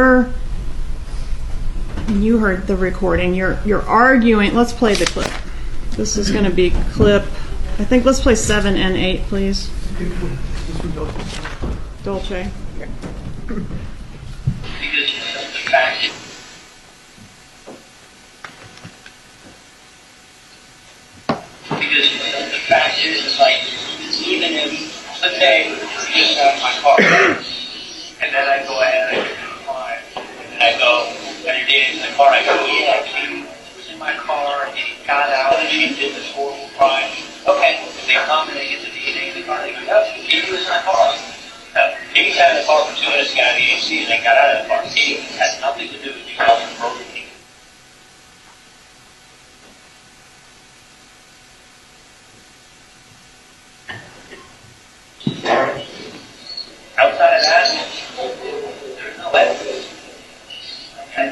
heard the recording. You're arguing. Let's play the clip. This is going to be clip, I think let's play 7 and 8, please. Dolce. Because the fact is, like, even if, let's say, I just got my car, and then I go ahead and I get in line, and I go, and you're dating in the car, I go, yeah, she was in my car, and she got out, and she did this horrible crime. Okay, if they come and they get the DNA in the car, they go, no, she was in my car. No, he sat in the car for 2 minutes, got out of the AC, and then got out of the car. He has nothing to do with the house and broken. Outside of that, there's no evidence. Okay?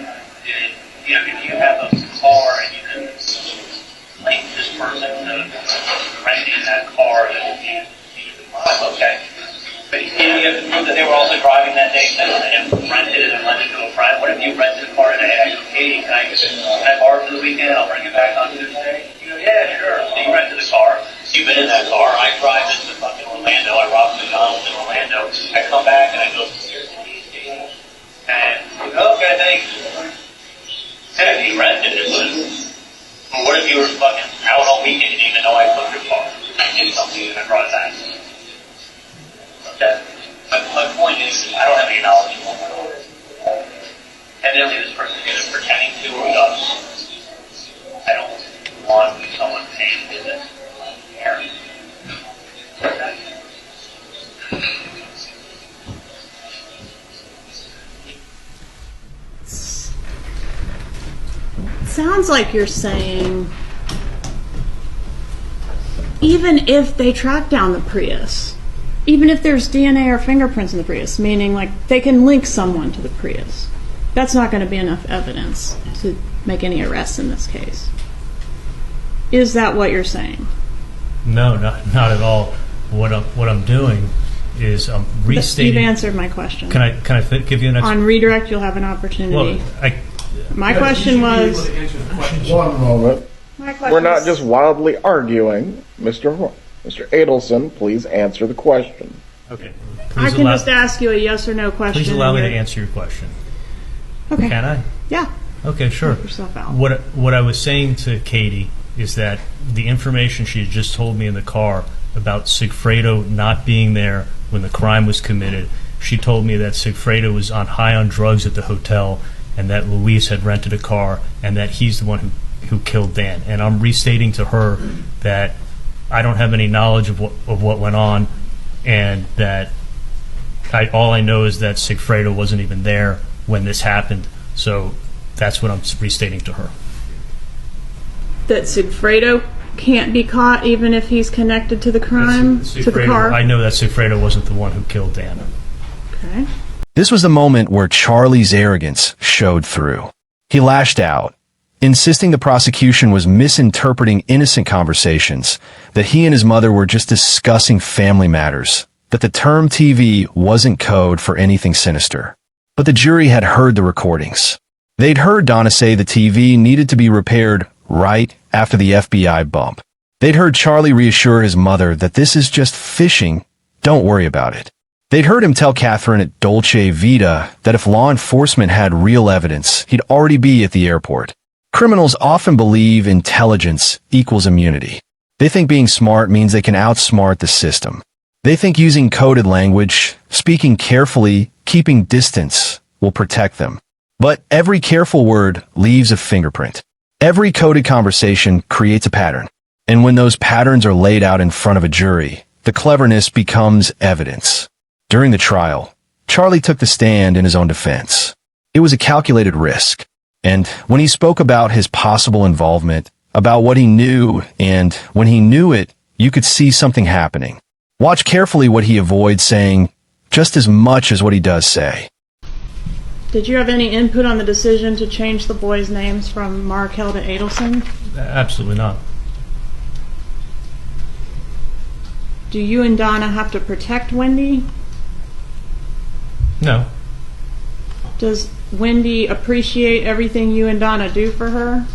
If you have a car and you can link this person to renting that car that you drive, okay. But you have to prove that they were also driving that day too. They didn't rent it and lend it to a friend. What if you rented a car and hey, Katie, can I borrow for the weekend? I'll bring it back on Tuesday. You go, yeah, sure. So you rented a car. You've been in that car. I drive into fucking Orlando. I rob McDonald's in Orlando. I come back and I go, here's the keys, Katie. And you go, okay, thanks. And if you rented it, well, what if you were fucking out all weekend and you didn't even know I took your car? I did something and I brought it back. Okay. My point is, I don't have any knowledge of what went on. Evidently, this person is either pretending to or does. I don't want someone paying business. Okay. Sounds like you're saying even if they track down the Prius, even if there's DNA or fingerprints in the Prius, meaning like they can link someone to the Prius, that's not going to be enough evidence to make any arrests in this case. Is that what you're saying? No, not at all. What I'm doing is I'm restating. You've answered my question. Can I give you an on redirect? You'll have an opportunity. Well, my question was. One moment. My question We're not just wildly arguing, Mr. Adelson. Please answer the question. Okay. I can just ask you a yes or no question. Please allow me to answer your question. Okay. Can I? Yeah. Okay, sure. Help yourself out. What I was saying to Katie is that the information she had just told me in the car about Sigfredo not being there when the crime was committed, she told me that Sigfredo was high on drugs at the hotel and that Luis had rented a car and that he's the one who killed Dan. And I'm restating to her that I don't have any knowledge of what went on, and that all I know is that Sigfredo wasn't even there when this happened. So that's what I'm restating to her. That Sigfredo can't be caught even if he's connected to the crime, to the car? I know that Sigfredo wasn't the one who killed Dan. Okay. This was the moment where Charlie's arrogance showed through. He lashed out, insisting the prosecution was misinterpreting innocent conversations, that he and his mother were just discussing family matters, that the term TV wasn't code for anything sinister. But the jury had heard the recordings. They'd heard Donna say the TV needed to be repaired right after the FBI bump. They'd heard Charlie reassure his mother that this is just fishing, don't worry about it. They'd heard him tell Catherine at Dolce Vita that if law enforcement had real evidence, he'd already be at the airport. Criminals often believe intelligence equals immunity. They think being smart means they can outsmart the system. They think using coded language, speaking carefully, keeping distance, will protect them. But every careful word leaves a fingerprint. Every coded conversation creates a pattern. And when those patterns are laid out in front of a jury, the cleverness becomes evidence. During the trial, Charlie took the stand in his own defense. It was a calculated risk. And when he spoke about his possible involvement, about what he knew, and when he knew it, you could see something happening. Watch carefully what he avoids saying, just as much as what he does say. Did you have any input on the decision to change the boys' names from Markel to Adelson? Absolutely not. Do you and Donna have to protect Wendy? No. Does Wendy appreciate everything you and Donna do for her?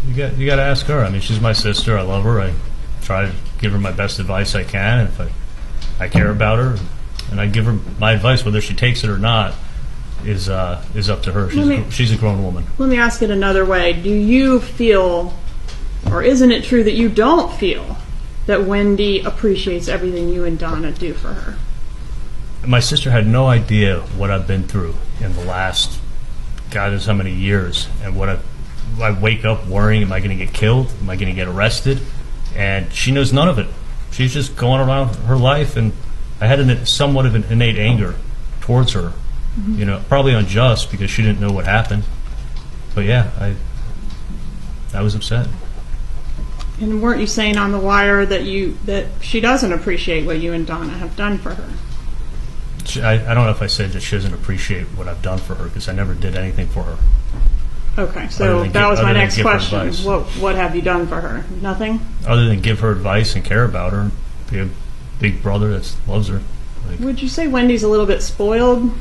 You got to ask her. I mean, she's my sister. I love her. I try to give her my best advice I can. And if I care about her, and I give her my advice, whether she takes it or not, is up to her. She's a grown woman. Let me ask it another way. Do you feel, or isn't it true that you don't feel that Wendy appreciates everything you and Donna do for her? My sister had no idea what I've been through in the last, God knows how many years, and what I wake up worrying, am I going to get killed? Am I going to get arrested? And she knows none of it. She's just going around her life, and I had somewhat of an innate anger towards her. You know, probably unjust because she didn't know what happened. But yeah, I was upset. And weren't you saying on the wire that she doesn't appreciate what you and Donna have done for her? I don't know if I said that she doesn't appreciate what I've done for her, because I never did anything for her. Okay, so that was my next question. What have you done for her? Nothing? Other than give her advice and care about her, be a big brother that loves her. Would you say Wendy's a little bit spoiled?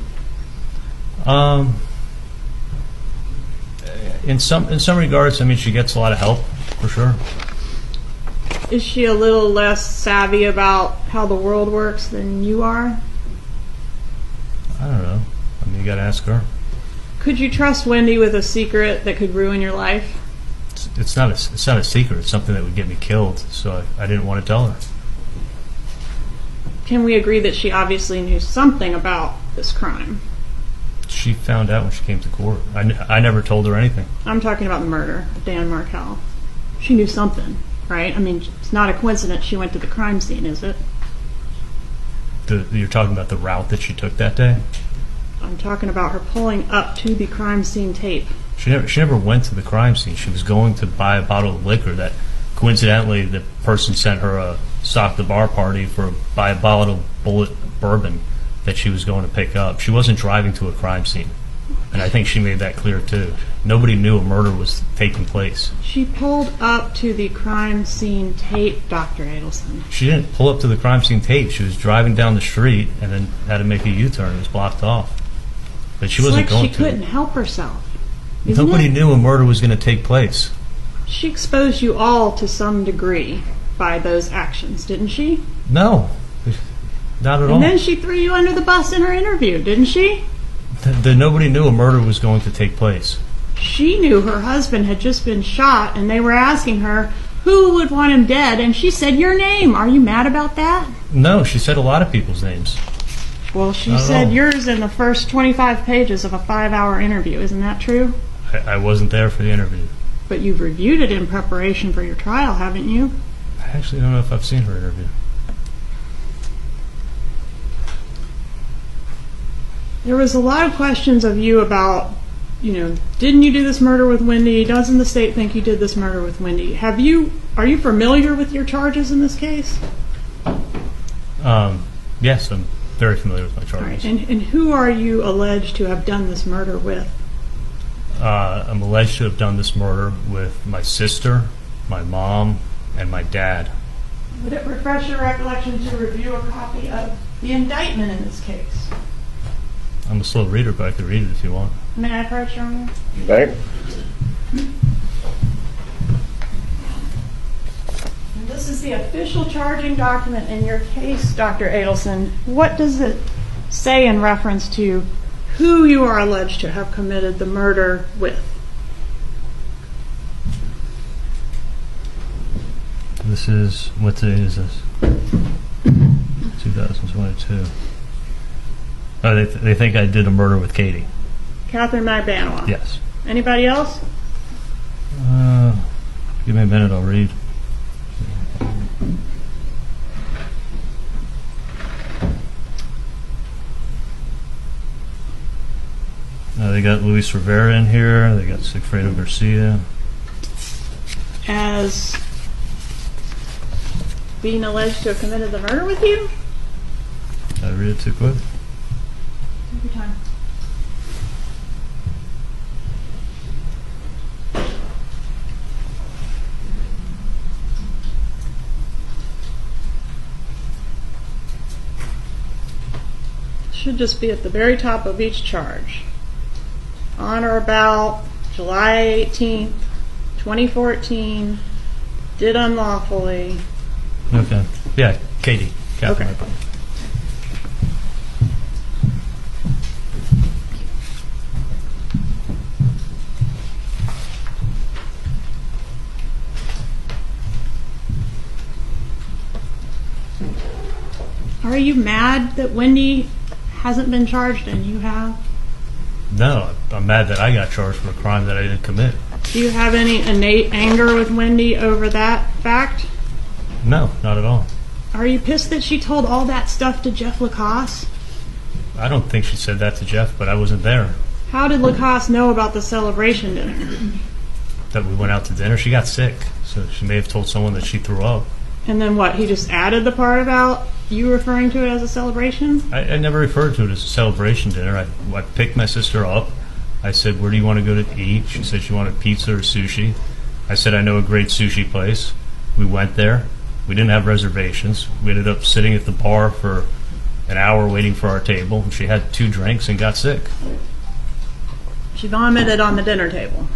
In some regards, I mean, she gets a lot of help, for sure. Is she a little less savvy about how the world works than you are? I don't know. I mean, you got to ask her. Could you trust Wendy with a secret that could ruin your life? It's not a secret. It's something that would get me killed, so I didn't want to tell her. Can we agree that she obviously knew something about this crime? She found out when she came to court. I never told her anything. I'm talking about the murder of Dan Markel. She knew something, right? I mean, it's not a coincidence she went to the crime scene, is it? You're talking about the route that she took that day? I'm talking about her pulling up to the crime scene tape. She never went to the crime scene. She was going to buy a bottle of liquor that, coincidentally, the person sent her a stock the bar party buy a bottle of bullet bourbon that she was going to pick up. She wasn't driving to a crime scene. And I think she made that clear, too. Nobody knew a murder was taking place. She pulled up to the crime scene tape, Dr. Adelson. She didn't pull up to the crime scene tape. She was driving down the street and then had to make a U-turn. It was blocked off. But she wasn't going to. She couldn't help herself. Nobody knew a murder was going to take place. She exposed you all to some degree by those actions, didn't she? No. Not at all. And then she threw you under the bus in her interview, didn't she? Nobody knew a murder was going to take place. She knew her husband had just been shot, and they were asking her who would want him dead, and she said your name. Are you mad about that? No, she said a lot of people's names. Well, she Not at said all. yours in the first 25 pages of a 5-hour interview. Isn't that true? I wasn't there for the interview. But you've reviewed it in preparation for your trial, haven't you? I actually don't know if I've seen her interview. There was a lot of questions of you about, didn't you do this murder with Wendy? Doesn't the state think you did this murder with Wendy? Are you familiar with your charges in this case? Yes, I'm very familiar with my charges. All right. And who are you alleged to have done this murder with? I'm alleged to have done this murder with my sister, my mom, and my dad. Would it refresh your recollection to review a copy of the indictment in this case? I'm a slow reader, but I could read it if you want. May I approach, Your Honor? Okay. And this is the official charging document in your case, Dr. Adelson. What does it say in reference to who you are alleged to have committed the murder with? This is, what day is this? 2022. Oh, they think I did a murder with Katie. Catherine McBanoa. Yes. Anybody else? Give me a minute, I'll read. They got Luis Rivera in here. They got Sigfredo Garcia. As being alleged to have committed the murder with you? Did I read it too quick? Take your time. Should just be at the very top of each charge. On or about July 18th, 2014, did unlawfully. Okay. Yeah, Katie. Catherine. Okay. Are you mad that Wendy hasn't been charged and you have? No, I'm mad that I got charged for a crime that I didn't commit. Do you have any innate anger with Wendy over that fact? No, not at all. Are you pissed that she told all that stuff to Jeff Lacoste? I don't think she said that to Jeff, but I wasn't there. How did Lacoste know about the celebration dinner? That we went out to dinner. She got sick, so she may have told someone that she threw up. And then what, he just added the part about you referring to it as a celebration? I never referred to it as a celebration dinner. I picked my sister up. I said, where do you want to go to eat? She said she wanted pizza or sushi. I said, I know a great sushi place. We went there. We didn't have reservations. We ended up sitting at the bar for an hour waiting for our table. And she had 2 drinks and got sick. She vomited on the dinner table.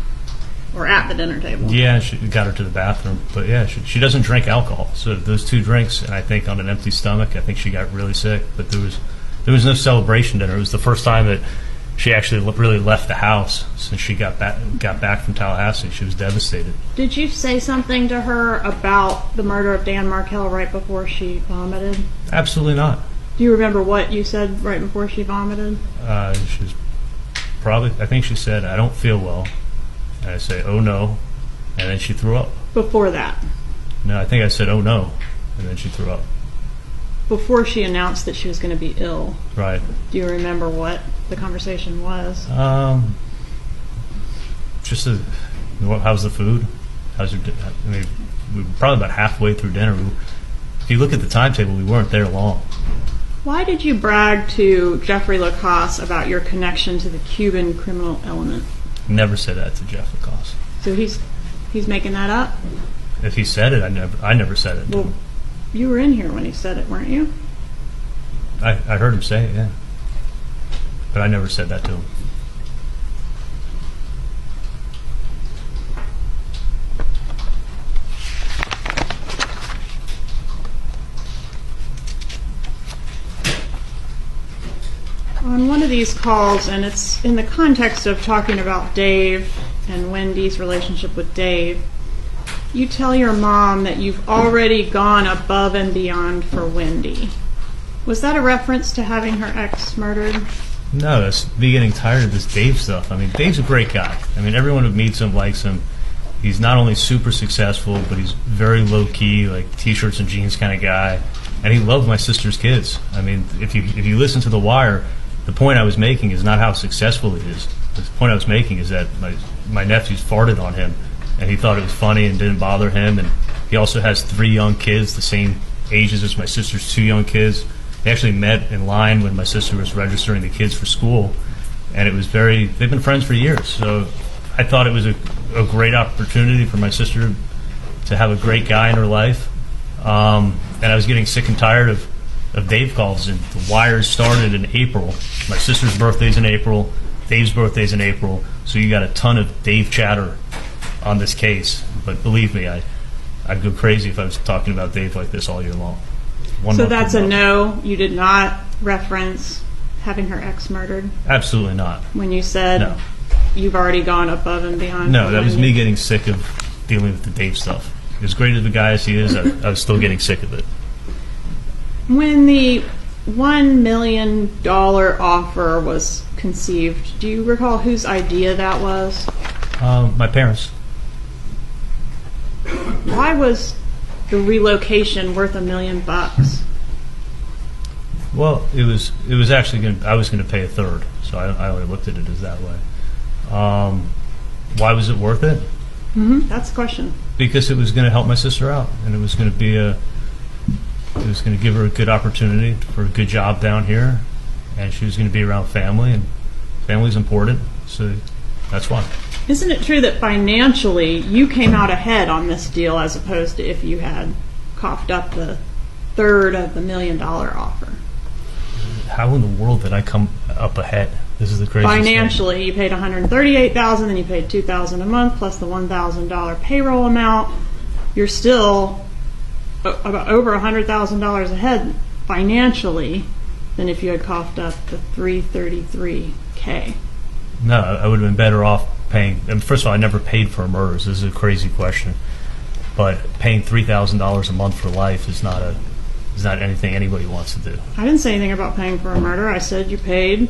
Or at the dinner table. Yeah, she got her to the bathroom. But yeah, she doesn't drink alcohol. So those 2 drinks, and I think on an empty stomach, I think she got really sick. But there was no celebration dinner. It was the first time that she actually really left the house since she got back from Tallahassee. She was devastated. Did you say something to her about the murder of Dan Markel right before she vomited? Absolutely not. Do you remember what you said right before she vomited? She was I think she said, I don't feel well. And I say, oh no. And then she threw up. Before that? No, I think I said, oh no. And then she threw up. Before she announced that she was going to be ill. Right. Do you remember what the conversation was? Just how's the food? How's your I mean, we were probably about halfway through dinner. If you look at the timetable, we weren't there long. Why did you brag to Jeffrey Lacoste about your connection to the Cuban criminal element? Never said that to Jeff Lacoste. So he's making that up? If he said it, I never said it. Well, you were in here when he said it, weren't you? I heard him say it, yeah. But I never said that to him. On one of these calls, and it's in the context of talking about Dave and Wendy's relationship with Dave, you tell your mom that you've already gone above and beyond for Wendy. Was that a reference to having her ex murdered? No, that's me getting tired of this Dave stuff. I mean, Dave's a great guy. I mean, everyone who meets him likes him. He's not only super successful, but he's very low-key, like T-shirts and jeans kind of guy. And he loved my sister's kids. I mean, if you listen to The Wire, the point I was making is not how successful he is. The point I was making is that my nephews farted on him, and he thought it was funny and didn't bother him. And he also has 3 young kids, the same ages as my sister's 2 young kids. They actually met in line when my sister was registering the kids for school, and it was they've been friends for years. So I thought it was a great opportunity for my sister to have a great guy in her life. And I was getting sick and tired of Dave calls, and The Wire started in April. My sister's birthday's in April, Dave's birthday's in April, so you got a ton of Dave chatter on this case. But believe me, I'd go crazy if I was talking about Dave like this all year long. So that's a no? You did not reference having her ex murdered? Absolutely not. When you said no. You've already gone above and beyond? No, that was me getting sick of dealing with the Dave stuff. As great as the guy as he is, I was still getting sick of it. When the $1 million offer was conceived, do you recall whose idea that was? My parents. Why was the relocation worth $1 million? Well, it was actually I was going to pay a third, so I only looked at it as that way. Why was it worth it? Mm-hmm. That's the question. Because it was going to help my sister out, and it was going to give her a good opportunity for a good job down here, and she was going to be around family, and family's important, so that's why. Isn't it true that financially you came out ahead on this deal as opposed to if you had coughed up the third of the $1 million offer? How in the world did I come up ahead? This is the craziest Financially, thing. you paid $138,000, then you paid $2,000 a month plus the $1,000 payroll amount. You're still about over $100,000 ahead financially than if you had coughed up the $333K. No, I would have been better off paying. And first of all, I never paid for murders. This is a crazy question, but paying $3,000 a month for life is not anything anybody wants to do. I didn't say anything about paying for a murder. I said you paid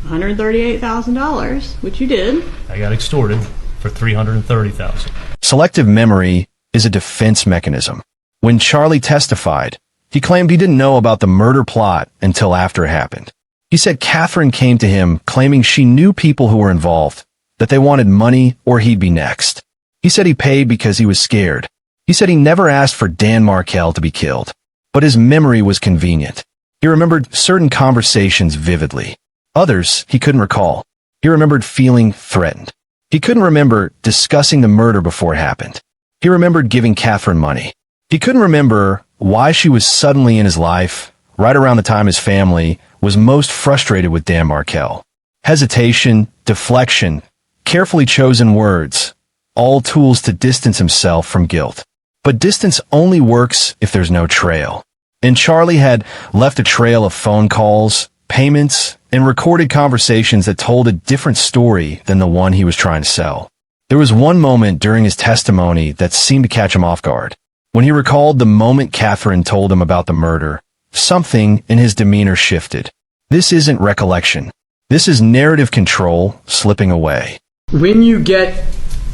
$138,000, which you did. I got extorted for $330,000. Selective memory is a defense mechanism. When Charlie testified, he claimed he didn't know about the murder plot until after it happened. He said Catherine came to him claiming she knew people who were involved, that they wanted money or he'd be next. He said he paid because he was scared. He said he never asked for Dan Markel to be killed, but his memory was convenient. He remembered certain conversations vividly. Others he couldn't recall. He remembered feeling threatened. He couldn't remember discussing the murder before it happened. He remembered giving Catherine money. He couldn't remember why she was suddenly in his life right around the time his family was most frustrated with Dan Markel. Hesitation, deflection, carefully chosen words, all tools to distance himself from guilt. But distance only works if there's no trail. And Charlie had left a trail of phone calls, payments, and recorded conversations that told a different story than the one he was trying to sell. There was one moment during his testimony that seemed to catch him off guard. When he recalled the moment Catherine told him about the murder, something in his demeanor shifted. This isn't recollection. This is narrative control slipping away. When you get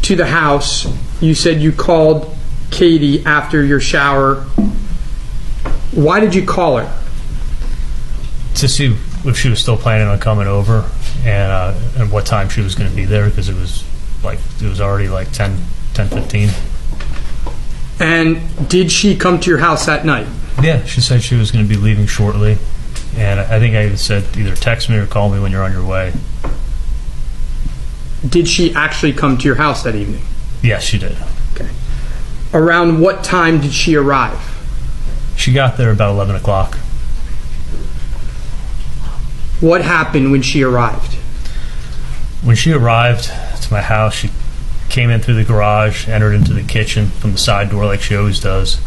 to the house, you said you called Katie after your shower. Why did you call her? To see if she was still planning on coming over and what time she was going to be there, because it was already like 10:15. And did she come to your house that night? Yeah, she said she was going to be leaving shortly, and I think I even said either text me or call me when you're on your way. Did she actually come to your house that evening? Yes, she did. Okay. Around what time did she arrive? She got there about 11 o'clock. What happened when she arrived? When she arrived to my house, she came in through the garage, entered into the kitchen from the side door like she always does,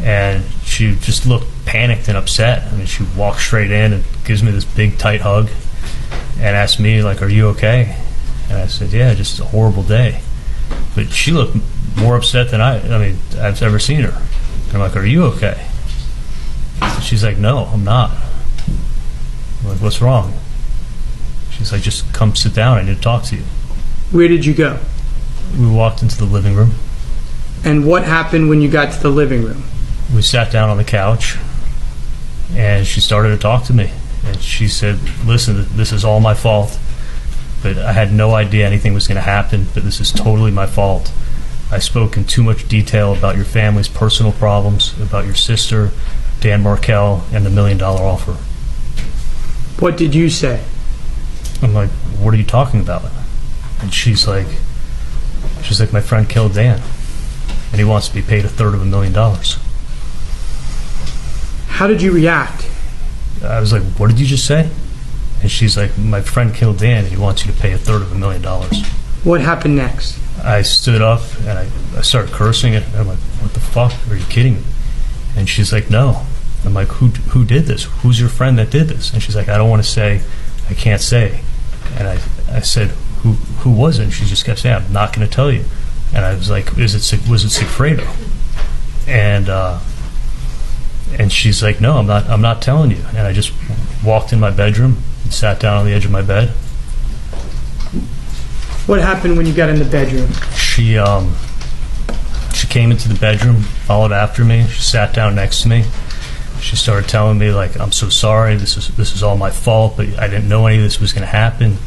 And she just looked panicked and upset. I mean, she walked straight in and gives me this big, tight hug and asked me, like, are you okay? And I said, yeah, just a horrible day. But she looked more upset than I've ever seen her. And I'm like, are you okay? And she's like, no, I'm not. I'm like, what's wrong? She's like, just come sit down. I need to talk to you. Where did you go? We walked into the living room. And what happened when you got to the living room? We sat down on the couch, and she started to talk to me. And she said, listen, this is all my fault, but I had no idea anything was going to happen, but this is totally my fault. I spoke in too much detail about your family's personal problems, about your sister, Dan Markel, and the $1 million offer. What did you say? I'm like, what are you talking about? And she's like, my friend killed Dan, and he wants to be paid $1/3 $1,000,000. How did you react? I was like, what did you just say? And she's like, my friend killed Dan, and he wants you to pay $1/3 $1,000,000. What happened next? I stood up, and I started cursing it. I'm like, what the fuck? Are you kidding me? And she's like, no. I'm like, who did this? Who's your friend that did this? And she's like, I don't want to say. I can't say. And I said, who was it? And she just kept saying, I'm not going to tell you. And I was like, was it Sigfredo? And she's like, no, I'm not telling you. And I just walked in my bedroom and sat down on the edge of my bed. What happened when you got in the bedroom? She came into the bedroom, followed after me. She sat down next to me. She started telling me, like, I'm so sorry. This is all my fault, but I didn't know any of this was going to happen.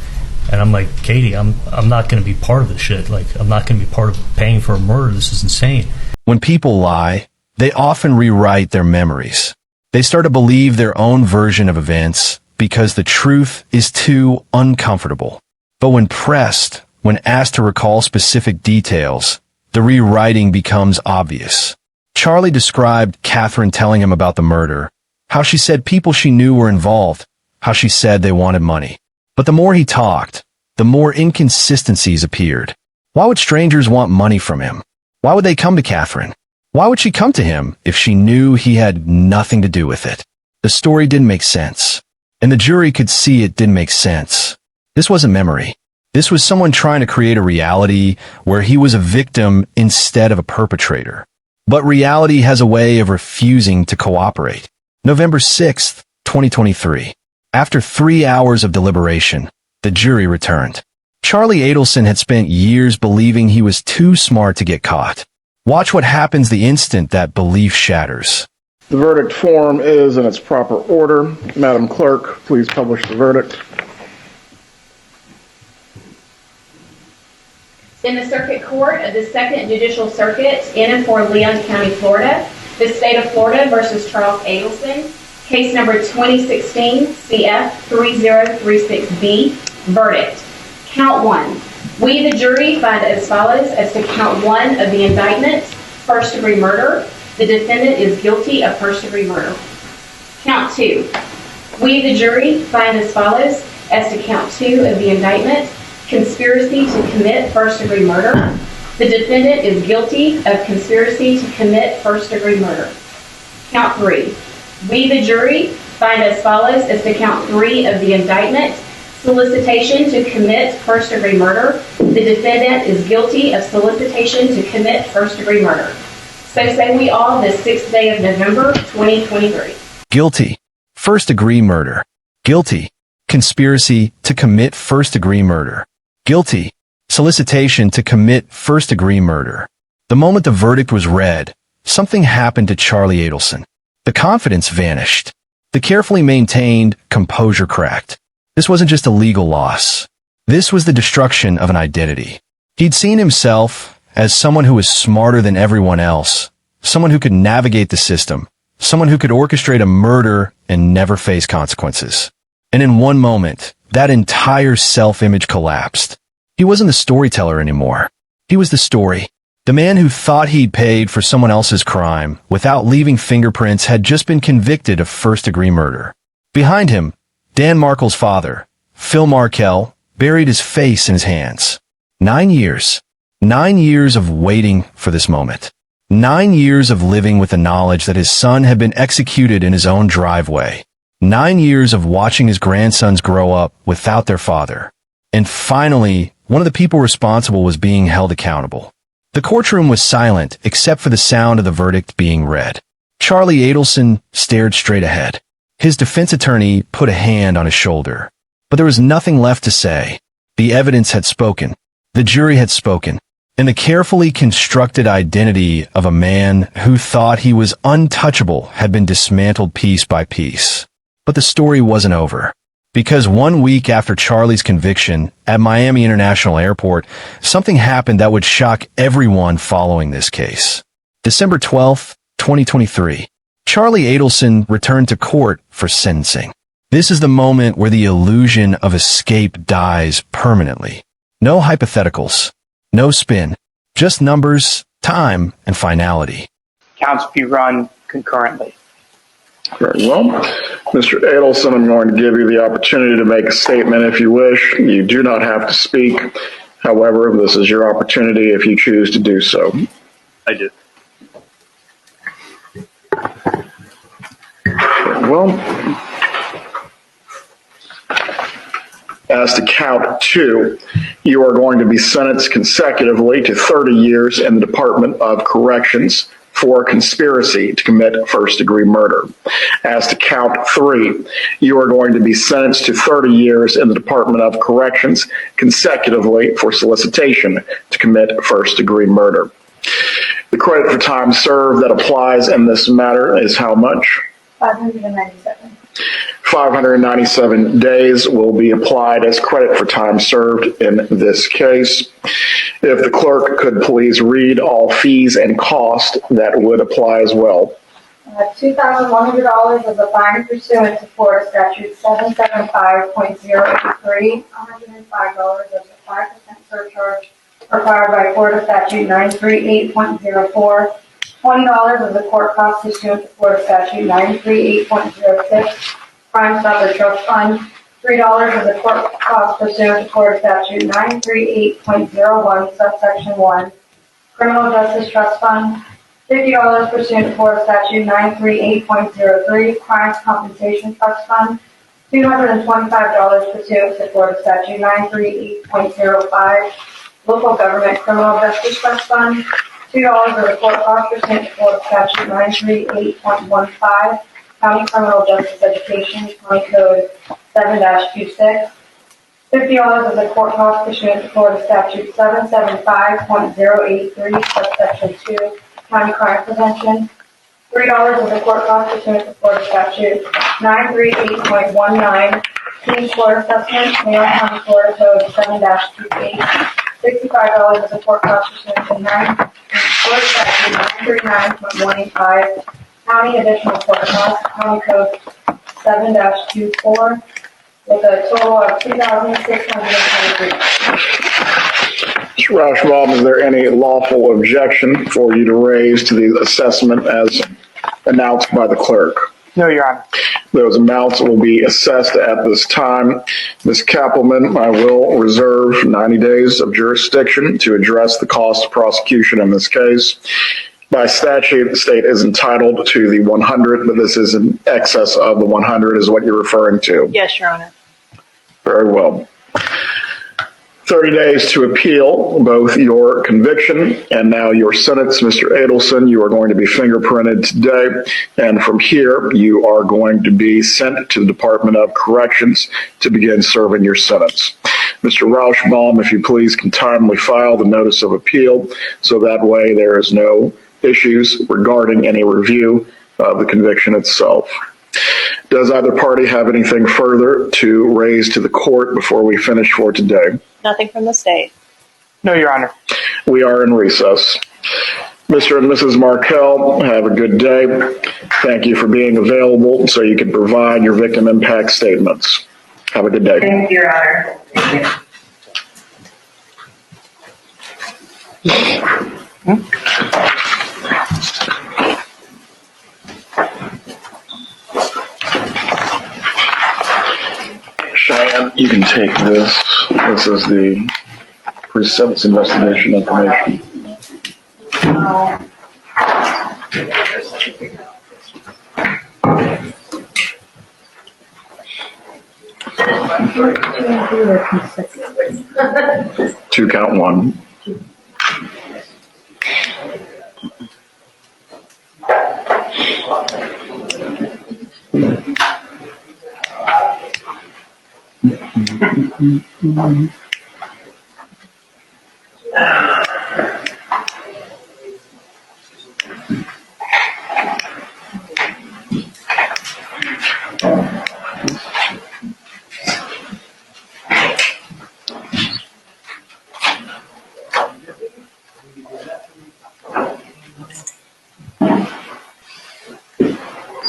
And I'm like, Katie, I'm not going to be part of this shit. Like, I'm not going to be part of paying for a murder. This is insane. When people lie, they often rewrite their memories. They start to believe their own version of events because the truth is too uncomfortable. But when pressed, when asked to recall specific details, the rewriting becomes obvious. Charlie described Catherine telling him about the murder, how she said people she knew were involved, how she said they wanted money. But the more he talked, the more inconsistencies appeared. Why would strangers want money from him? Why would they come to Catherine? Why would she come to him if she knew he had nothing to do with it? The story didn't make sense, and the jury could see it didn't make sense. This wasn't memory. This was someone trying to create a reality where he was a victim instead of a perpetrator. But reality has a way of refusing to cooperate. November 6th, 2023. After 3 hours of deliberation, the jury returned. Charlie Adelson had spent years believing he was too smart to get caught. Watch what happens the instant that belief shatters. The verdict form is in its proper order. Madam Clerk, please publish the verdict. In the Circuit Court of the 2nd Judicial Circuit in and for Leon County, Florida, the State of Florida versus Charles Adelson, case number 2016 CF 3036B, verdict. Count 1. We, the jury, find as follows as to count 1 of the indictment, first-degree murder. The defendant is guilty of first-degree murder. Count 2. We, the jury, find as follows as to count 2 of the indictment, conspiracy to commit first-degree murder. The defendant is guilty of conspiracy to commit first-degree murder. Count 3. We, the jury, find as follows as to count 3 of the indictment, solicitation to commit first-degree murder. The defendant is guilty of solicitation to commit first-degree murder. So say we all this 6th day of November, 2023. Guilty. First-degree murder. Guilty. Conspiracy to commit first-degree murder. Guilty. Solicitation to commit first-degree murder. The moment the verdict was read, something happened to Charlie Adelson. The confidence vanished. The carefully maintained composure cracked. This wasn't just a legal loss. This was the destruction of an identity. He'd seen himself as someone who was smarter than everyone else, someone who could navigate the system, someone who could orchestrate a murder and never face consequences. And in one moment, that entire self-image collapsed. He wasn't the storyteller anymore. He was the story. The man who thought he'd paid for someone else's crime without leaving fingerprints had just been convicted of first-degree murder. Behind him, Dan Markel's father, Phil Markel, buried his face in his hands. 9 years. 9 years of waiting for this moment. 9 years of living with the knowledge that his son had been executed in his own driveway. 9 years of watching his grandsons grow up without their father. And finally, one of the people responsible was being held accountable. The courtroom was silent except for the sound of the verdict being read. Charlie Adelson stared straight ahead. His defense attorney put a hand on his shoulder. But there was nothing left to say. The evidence had spoken. The jury had spoken. And the carefully constructed identity of a man who thought he was untouchable had been dismantled piece by piece. But the story wasn't over. Because 1 week after Charlie's conviction at Miami International Airport, something happened that would shock everyone following this case. December 12, 2023. Charlie Adelson returned to court for sentencing. This is the moment where the illusion of escape dies permanently. No hypotheticals. No spin. Just numbers, time, and finality. Counts be run concurrently. Very well. Mr. Adelson, I'm going to give you the opportunity to make a statement if you wish. You do not have to speak. However, this is your opportunity if you choose to do so. I do. Very well. As to count 2, you are going to be sentenced consecutively to 30 years in the Department of Corrections for conspiracy to commit first-degree murder. As to count 3, you are going to be sentenced to 30 years in the Department of Corrections consecutively for solicitation to commit first-degree murder. The credit for time served that applies in this matter is how much? 597. 597 days will be applied as credit for time served in this case. If the clerk could please read all fees and costs that would apply as well. $2,100 as a fine pursuant to Florida Statute 775.083, $105 as a 5% surcharge required by Florida Statute 938.04, $20 as a court cost pursuant to Florida Statute 938.06, Crime Stopper Trust Fund, $3 as a court cost pursuant to Florida Statute 938.01, subsection 1, Criminal Justice Trust Fund, $50 pursuant to Florida Statute 938.03, Crimes Compensation Trust Fund, $225 pursuant to Florida Statute 938.05, Local Government Criminal Justice Trust Fund, $2 as a court cost pursuant to Florida Statute 938.15, County Criminal Justice Education, County Code 7-26, $50 as a court cost pursuant to Florida Statute 775.083, subsection 2, County Crime Prevention, $3 as a court cost pursuant to Florida Statute 938.19, Teen Florida Assessment, Mayor County Florida Code 7-28, $65 as a court cost pursuant to Florida Statute 939.185, County Additional Court Cost, County Code 7-24, with a total of $2,623. Mr. Rauschbaum, is there any lawful objection for you to raise to the assessment as announced by the clerk? No, Your Honor. Those amounts will be assessed at this time. Ms. Kappelman, I will reserve 90 days of jurisdiction to address the cost of prosecution in this case. By statute, the state is entitled to the 100, but this is in excess of the 100 is what you're referring to. Yes, Your Honor. Very well. 30 days to appeal both your conviction and now your sentence. Mr. Adelson, you are going to be fingerprinted today, and from here you are going to be sent to the Department of Corrections to begin serving your sentence. Mr. Rauschbaum, if you please can timely file the notice of appeal so that way there is no issues regarding any review of the conviction itself. Does either party have anything further to raise to the court before we finish for today? Nothing from the state. No, Your Honor. We are in recess. Mr. and Mrs. Markel, have a good day. Thank you for being available so you can provide your victim impact statements. Have a good day. Thank you, Your Honor. Thank you. Cheyenne, you can take this. This is the pre-sentence investigation information. Two count one.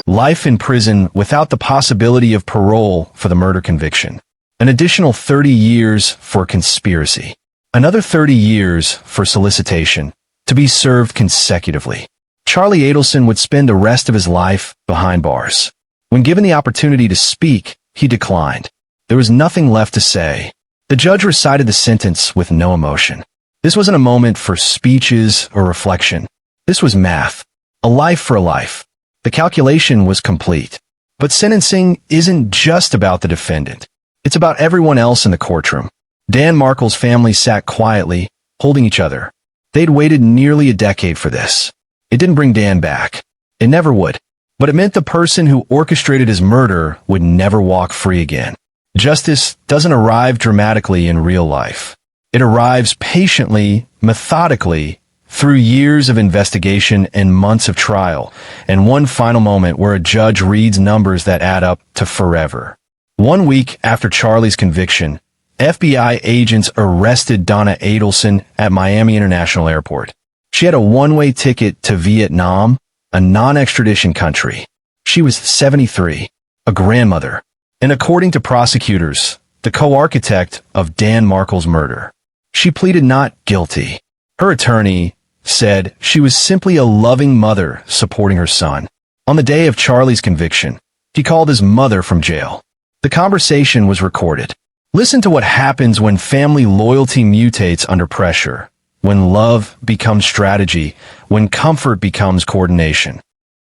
Life in prison without the possibility of parole for the murder conviction. An additional 30 years for conspiracy. Another 30 years for solicitation, to be served consecutively. Charlie Adelson would spend the rest of his life behind bars. When given the opportunity to speak, he declined. There was nothing left to say. The judge recited the sentence with no emotion. This wasn't a moment for speeches or reflection. This was math. A life for a life. The calculation was complete. But sentencing isn't just about the defendant. It's about everyone else in the courtroom. Dan Markel's family sat quietly, holding each other. They'd waited nearly a decade for this. It didn't bring Dan back. It never would. But it meant the person who orchestrated his murder would never walk free again. Justice doesn't arrive dramatically in real life. It arrives patiently, methodically, through years of investigation and months of trial, and one final moment where a judge reads numbers that add up to forever. 1 week after Charlie's conviction, FBI agents arrested Donna Adelson at Miami International Airport. She had a one-way ticket to Vietnam, a non-extradition country. She was 73, a grandmother, and according to prosecutors, the co-architect of Dan Markel's murder. She pleaded not guilty. Her attorney said she was simply a loving mother supporting her son. On the day of Charlie's conviction, he called his mother from jail. The conversation was recorded. Listen to what happens when family loyalty mutates under pressure, when love becomes strategy, when comfort becomes coordination.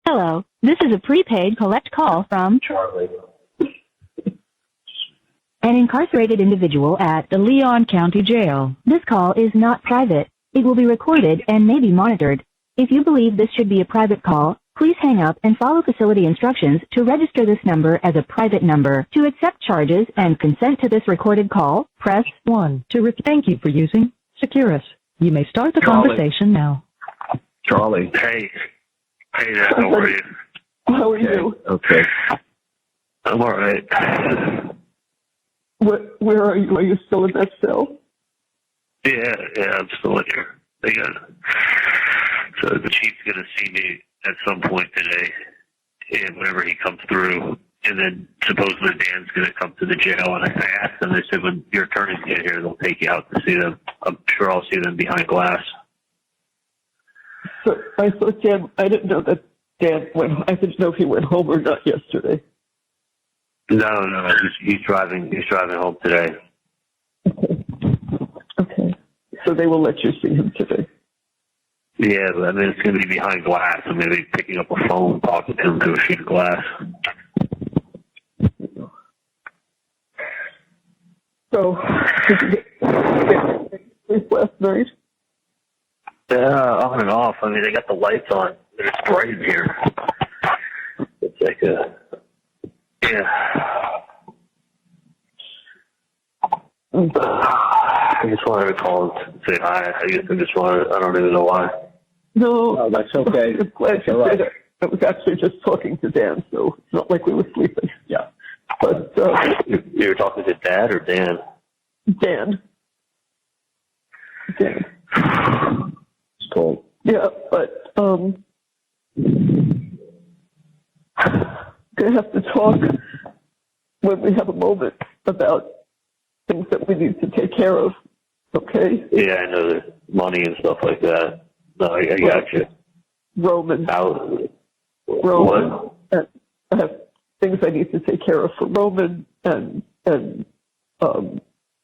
Hello, this is a prepaid collect call from Charlie. an incarcerated individual at the Leon County Jail. This call is not private. It will be recorded and may be monitored. If you believe this should be a private call, please hang up and follow facility instructions to register this number as a private number. To accept charges and consent to this recorded call, press 1. Thank you for using Securus. You may start the Charlie. conversation now. Charlie. Hey. Hey there, how are you? How are you? Okay. I'm alright. Where are you? Are you still in that cell? Yeah, I'm still in here. So the chief's gonna see me at some point today, and whenever he comes through, and then supposedly Dan's gonna come to the jail, and I asked them, they said when your attorneys get here, they'll take you out to see them. I'm sure I'll see them behind glass. So I thought Dan. I didn't know that Dan went. I didn't know if he went home or not yesterday. No, he's driving home today. Okay. So they will let you see him today. Yeah, but I mean, it's going to be behind glass. I'm going to be picking up a phone, talking to him through a sheet of glass. So, did you get sleep last night? Yeah, on and off. I mean, they got the lights on, and it's bright in here. It's like I just wanted to call and say hi. I don't even know why. No, that's okay. I'm glad you did it. I was actually just talking to Dan, so it's not like we were sleeping. Yeah. But you were talking to Dad or Dan? Dan. It's cold. Yeah, but gonna have to talk when we have a moment about things that we need to take care of. Okay? Yeah, I know the money and stuff like that. No, I got you. Roman. What? And I have things I need to take care of for Roman, and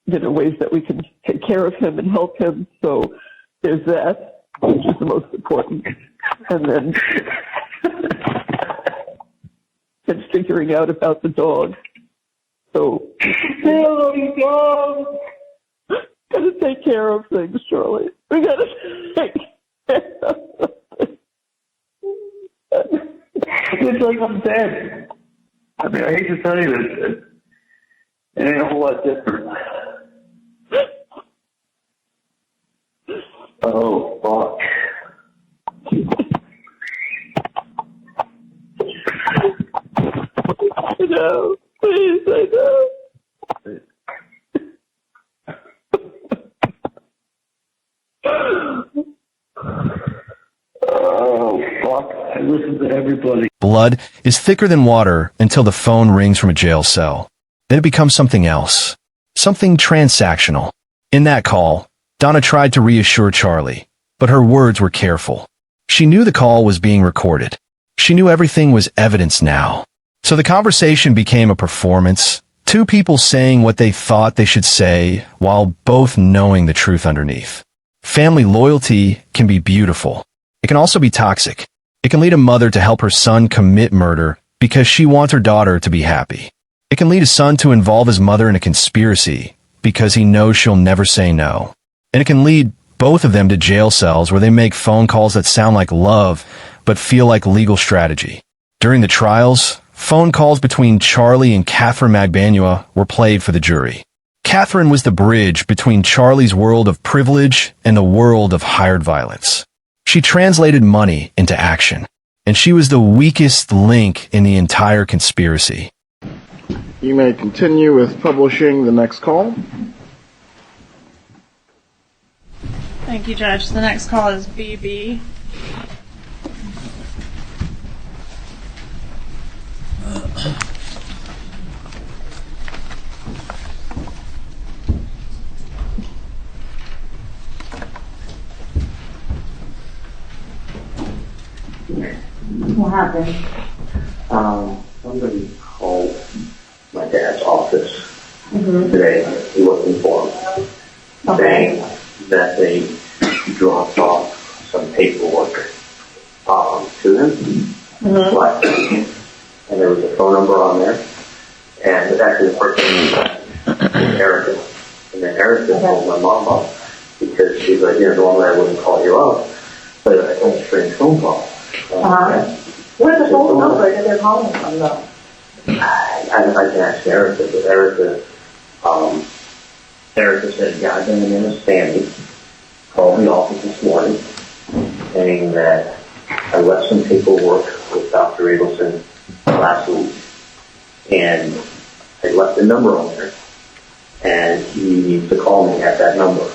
ways that we can take care of him and help him. So there's that, which is the most important. and then and figuring out about the dog. So, gotta take care of things, Charlie. We gotta take care of things. It's like I'm saying. I mean, I hate to tell you this. It ain't a whole lot different. Oh, fuck. No, please, I know. Oh, fuck. I listen to everybody. Blood is thicker than water until the phone rings from a jail cell. Then it becomes something else. Something transactional. In that call, Donna tried to reassure Charlie, but her words were careful. She knew the call was being recorded. She knew everything was evidence now. So the conversation became a performance, two people saying what they thought they should say while both knowing the truth underneath. Family loyalty can be beautiful. It can also be toxic. It can lead a mother to help her son commit murder because she wants her daughter to be happy. It can lead a son to involve his mother in a conspiracy because he knows she'll never say no. And it can lead both of them to jail cells where they make phone calls that sound like love but feel like legal strategy. During the trials, phone calls between Charlie and Catherine Magbanua were played for the jury. Catherine was the bridge between Charlie's world of privilege and the world of hired violence. She translated money into action, and she was the weakest link in the entire conspiracy. You may continue with publishing the next call. Thank you, Judge. The next call is BB. What happened? Somebody called my dad's office today, looking for him, saying that they dropped off some paperwork to him last week, and there was a phone number on there, and it's actually the person was Erica, and then Erica called my mom up because she's like, normally I wouldn't call you up, but I got a strange phone call. Where's the phone number that they're calling from, though? I can ask Erica, but Erica said a guy by the name of Sandy called the office this morning saying that I left some paperwork with Dr. Adelson last week, and I left a number on there, and he needs to call me at that number.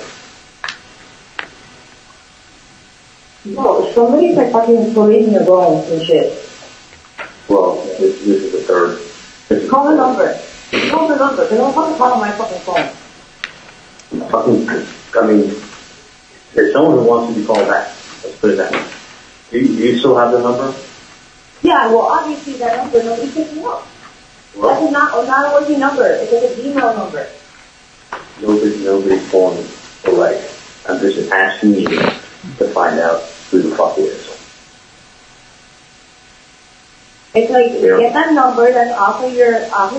No, somebody's like fucking police in the room and shit. Well, this is the third. Call the number. Call the number. They don't fucking call on my fucking phone. There's someone who wants to be called back. Let's put it that way. Do you still have the number? Yeah, well, obviously that number, nobody picks me up. Well, that's not a working number. It's like a Gmail number. Nobody's calling me. All right. I'm just asking you to find out who the fuck it is. It's like, get that number that's off of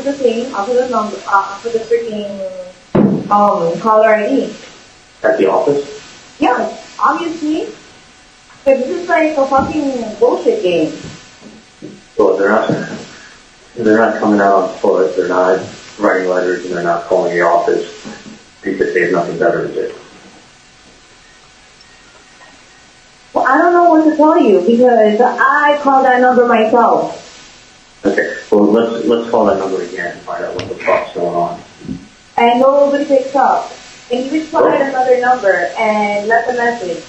the thing, off of the number, off of the freaking, caller ID. At the office? Yeah, obviously. But this is like a fucking bullshit game. Well, they're not coming out on foot, they're not writing letters, and they're not calling the office because they have nothing better to do. Well, I don't know what to tell you because I called that number myself. Okay, well, let's call that number again and find out what the fuck's going on. And nobody picks up. And you just try another number and left a message.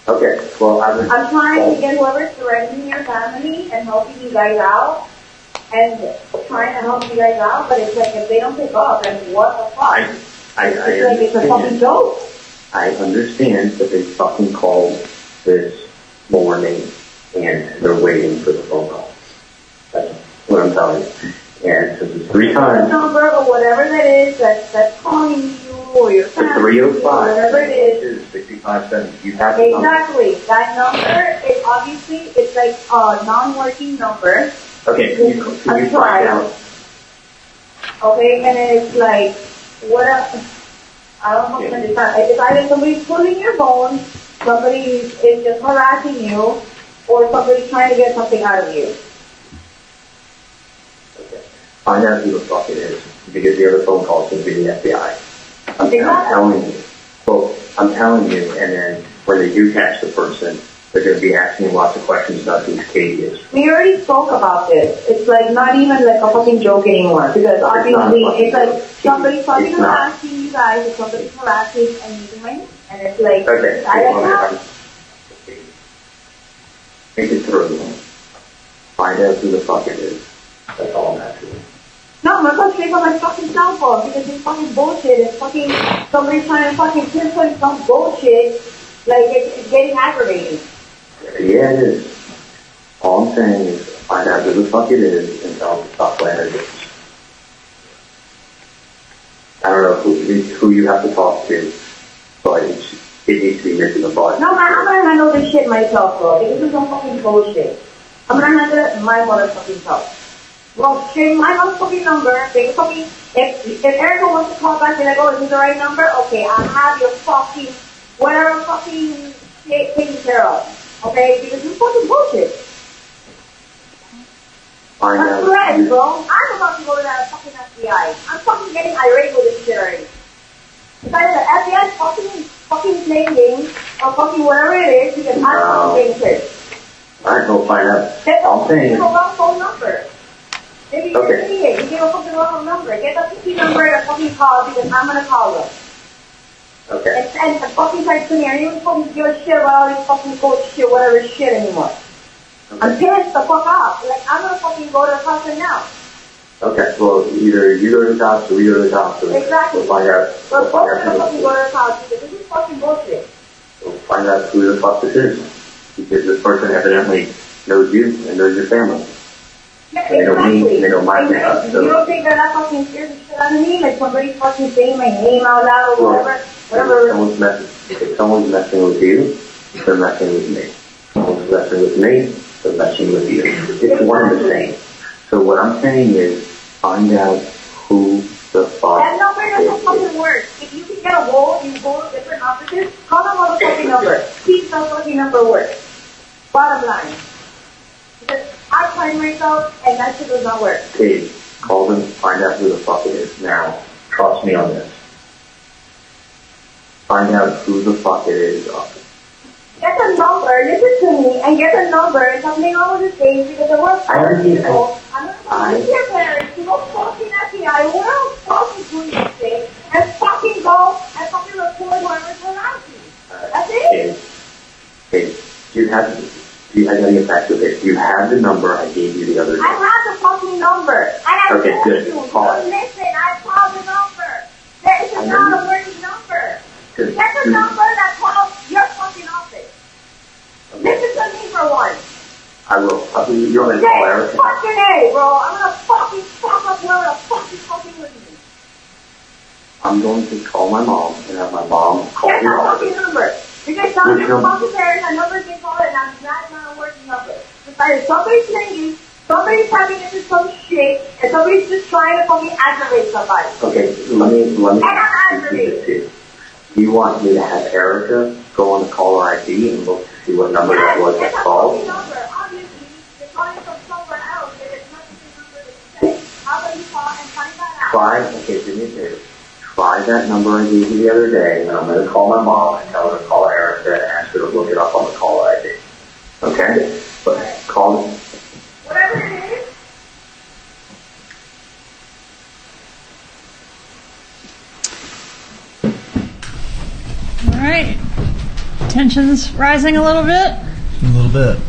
Okay, well, I'm trying to get whoever's threatening your family and helping you guys out and trying to help you guys out, but it's like if they don't pick up, then what the fuck? It's like it's a fucking joke. I understand that they fucking called this morning and they're waiting for the phone call. That's what I'm telling you. And since it's 3 times. Number or whatever that is that's calling you or your The family, 305. whatever it is. 6570. You have the number. Exactly. That number is obviously, it's like a non-working number. Okay, can you find out? Okay, and it's like, I don't know how to understand. It's either somebody's pulling your phone, somebody is just harassing you, or somebody's trying to get something out of you. Find out who the fuck it is, because the other phone call is going to be the FBI. I'm telling you. Well, I'm telling you, and then when they do catch the person, they're going to be asking you lots of questions about who Katie is. We already spoke about this. It's like not even like a fucking joke anymore, because obviously it's like somebody's fucking harassing you guys, or somebody's harassing and using my name, and it's like, Okay, make it through. Find out who the fuck it is. That's all I'm asking. no, I'm not going to take on my fucking cell phone because it's fucking bullshit. It's fucking somebody trying to fucking pinpoint some bullshit. Like it's getting aggravating. Yeah, it is. All I'm saying is find out who the fuck it is and tell them to stop playing their games. I don't know who you have to talk to, but it needs to be nipped in the bud. No, man, I'm gonna handle this shit myself, bro. Because this is some fucking bullshit. I'm gonna handle it my motherfucking self. Well, change my motherfucking number. They fucking, if Erica wants to call back and like, oh, is this the right number? Okay, I have your fucking, whatever fucking shit taken care of. Okay? Because this is fucking bullshit. That's correct, bro. I'm about to go to that fucking FBI. I'm fucking getting irate with this shit already. It's either the FBI fucking playing games or fucking whatever it is because I'm fucking getting pissed. Alright, go find out. I'm saying. Give a wrong phone number. Maybe you're an idiot. You give a fucking wrong number. Get the fucking number and fucking call because I'm gonna call them. Okay. And fucking try to me. I don't even fucking give a shit about all this fucking coach shit, whatever shit anymore. Okay. I'm pissed the fuck off. Like, I'm gonna fucking go to the cops right now. Okay, well, either you go to the cops or we go to the cops. Exactly. We'll find out. We're both gonna fucking go to the cops because this is fucking bullshit. We'll find out who the fuck this is. Because this person evidently knows you and knows your family. Yeah, and they know me and they know my family. So. You don't think they're not fucking scared of shit out of me? Like somebody's fucking saying my name out loud or whatever? If someone's messing with you, they're messing with me. If someone's messing with me, they're messing with you. It's one and the same. So what I'm saying is, find out who the fuck that number doesn't fucking work. If you can get a hold, you go to different offices, call them on the fucking number. See if the fucking number works. Bottom line. Because I tried myself and that shit does not work. Kate, call them, find out who the fuck it is. Now, trust me on this. Find out who the fuck it is. Get the number, listen to me, and get the number and tell me all of the things because there were four people. I'm going to call your parents to go fucking FBI. What else fucking doing this thing? And fucking go and fucking report whoever's harassing you. That's it. Kate, you have to get back to it. You have the number I gave you the other day. I have the fucking number. I have told you. Listen, I called the number. This is not a working number. Good. Get the number that calls your fucking office. Listen to me for once. I will. You're going to call Erica. Fucking A, bro. I'm going to fucking fuck up whoever the fuck is fucking with me. I'm going to call my mom and have my mom call Get your that office. fucking number. Because some of the fucking parents, that number's been called and that's not a working number. It's either somebody's playing you, somebody's tapping into some shit, and somebody's just trying to fucking aggravate somebody. Okay, let me And I'm aggravated. You want me to have Erica go on the caller ID and look to see what number that was that called? It's a fucking number. Obviously, you're calling from somewhere else, and it's not the same number that you said. How about you call and find that out? Okay, do me a favor. Try that number I gave you the other day, and I'm going to call my mom and tell her to call Erica and ask her to look it up on the caller ID. Okay? But call me. Whatever it is. All right. Tension's rising a little bit. A little bit.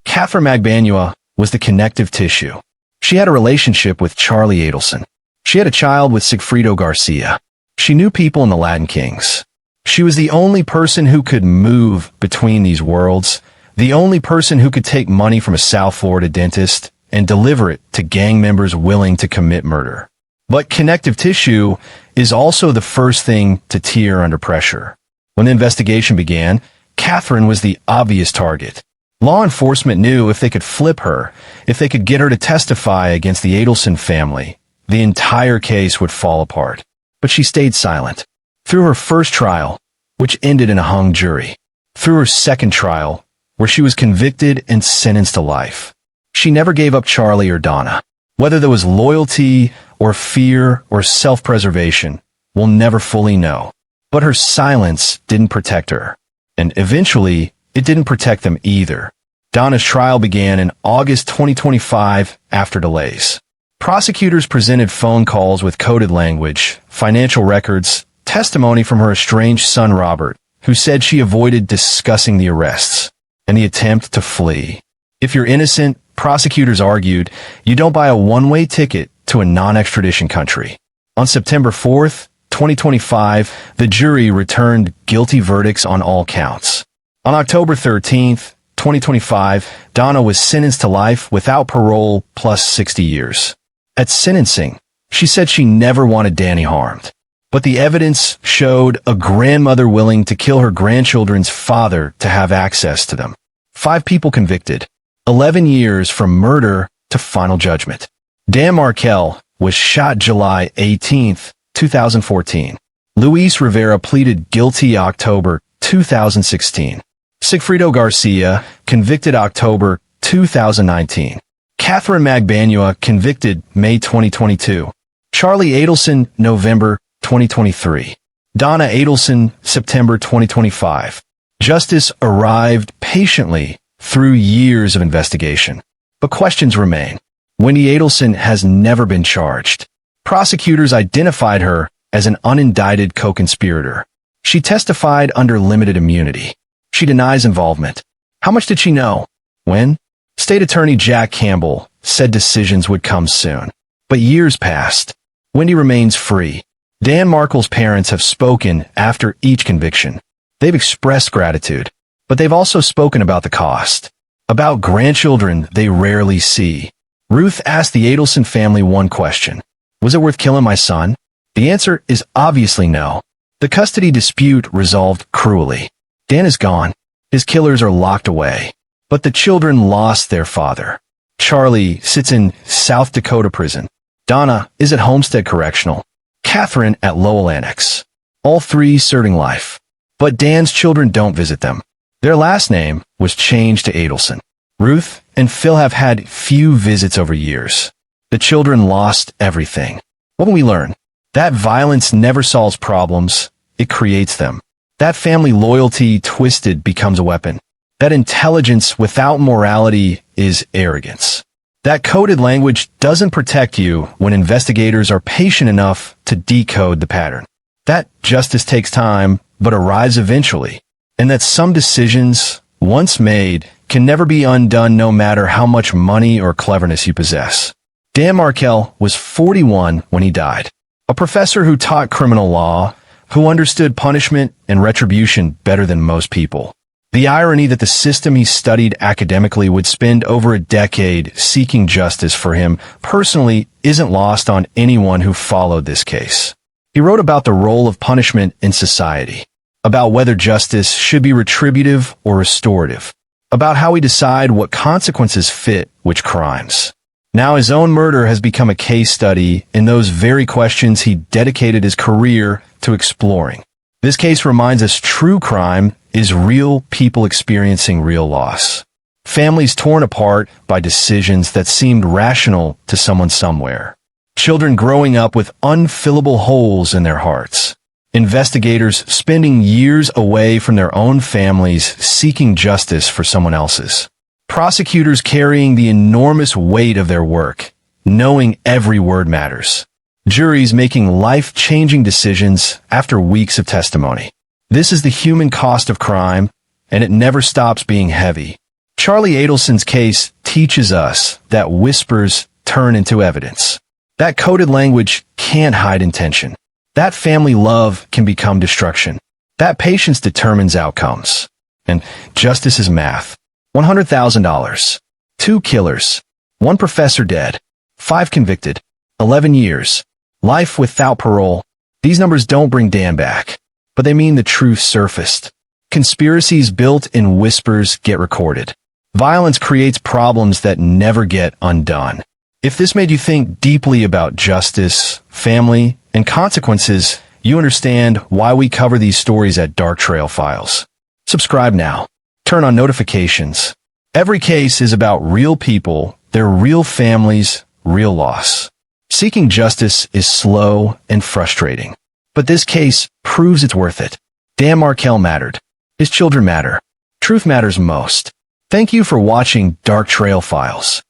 Catherine Magbanua was the connective tissue. She had a relationship with Charlie Adelson. She had a child with Sigfrido Garcia. She knew people in the Latin Kings. She was the only person who could move between these worlds, the only person who could take money from a South Florida dentist and deliver it to gang members willing to commit murder. But connective tissue is also the first thing to tear under pressure. When the investigation began, Catherine was the obvious target. Law enforcement knew if they could flip her, if they could get her to testify against the Adelson family, the entire case would fall apart. But she stayed silent. Through her first trial, which ended in a hung jury. Through her second trial, where she was convicted and sentenced to life. She never gave up Charlie or Donna. Whether there was loyalty or fear or self-preservation, we'll never fully know. But her silence didn't protect her. And eventually, it didn't protect them either. Donna's trial began in August 2025 after delays. Prosecutors presented phone calls with coded language, financial records, testimony from her estranged son Robert, who said she avoided discussing the arrests and the attempt to flee. If you're innocent, prosecutors argued, you don't buy a one-way ticket to a non-extradition country. On September 4th, 2025, the jury returned guilty verdicts on all counts. On October 13th, 2025, Donna was sentenced to life without parole plus 60 years. At sentencing, she said she never wanted Danny harmed. But the evidence showed a grandmother willing to kill her grandchildren's father to have access to them. 5 people convicted. 11 years from murder to final judgment. Dan Markel was shot July 18, 2014. Luis Rivera pleaded guilty October 2016. Sigfrido Garcia convicted October 2019. Catherine Magbanua convicted May 2022. Charlie Adelson November 2023. Donna Adelson September 2025. Justice arrived patiently through years of investigation. But questions remain. Wendy Adelson has never been charged. Prosecutors identified her as an unindicted co-conspirator. She testified under limited immunity. She denies involvement. How much did she know? When? State Attorney Jack Campbell said decisions would come soon. But years passed. Wendy remains free. Dan Markel's parents have spoken after each conviction. They've expressed gratitude. But they've also spoken about the cost. About grandchildren they rarely see. Ruth asked the Adelson family one question. Was it worth killing my son? The answer is obviously no. The custody dispute resolved cruelly. Dan is gone. His killers are locked away. But the children lost their father. Charlie sits in South Dakota prison. Donna is at Homestead Correctional. Catherine at Lowell Annex. All 3 serving life. But Dan's children don't visit them. Their last name was changed to Adelson. Ruth and Phil have had few visits over years. The children lost everything. What can we learn? That violence never solves problems, it creates them. That family loyalty twisted becomes a weapon. That intelligence without morality is arrogance. That coded language doesn't protect you when investigators are patient enough to decode the pattern. That justice takes time, but arrives eventually. And that some decisions, once made, can never be undone no matter how much money or cleverness you possess. Dan Markel was 41 when he died. A professor who taught criminal law, who understood punishment and retribution better than most people. The irony that the system he studied academically would spend over a decade seeking justice for him personally isn't lost on anyone who followed this case. He wrote about the role of punishment in society, about whether justice should be retributive or restorative, about how we decide what consequences fit which crimes. Now his own murder has become a case study in those very questions he dedicated his career to exploring. This case reminds us true crime is real people experiencing real loss. Families torn apart by decisions that seemed rational to someone somewhere. Children growing up with unfillable holes in their hearts. Investigators spending years away from their own families seeking justice for someone else's. Prosecutors carrying the enormous weight of their work, knowing every word matters. Juries making life-changing decisions after weeks of testimony. This is the human cost of crime, and it never stops being heavy. Charlie Adelson's case teaches us that whispers turn into evidence. That coded language can't hide intention. That family love can become destruction. That patience determines outcomes. And justice is math. $100,000. 2 killers. 1 professor dead. 5 convicted. 11 years. Life without parole. These numbers don't bring Dan back, but they mean the truth surfaced. Conspiracies built in whispers get recorded. Violence creates problems that never get undone. If this made you think deeply about justice, family, and consequences, you understand why we cover these stories at Dark Trail Files. Subscribe now. Turn on notifications. Every case is about real people, their real families, real loss. Seeking justice is slow and frustrating, but this case proves it's worth it. Dan Markel mattered. His children matter. Truth matters most. Thank you for watching Dark Trail Files.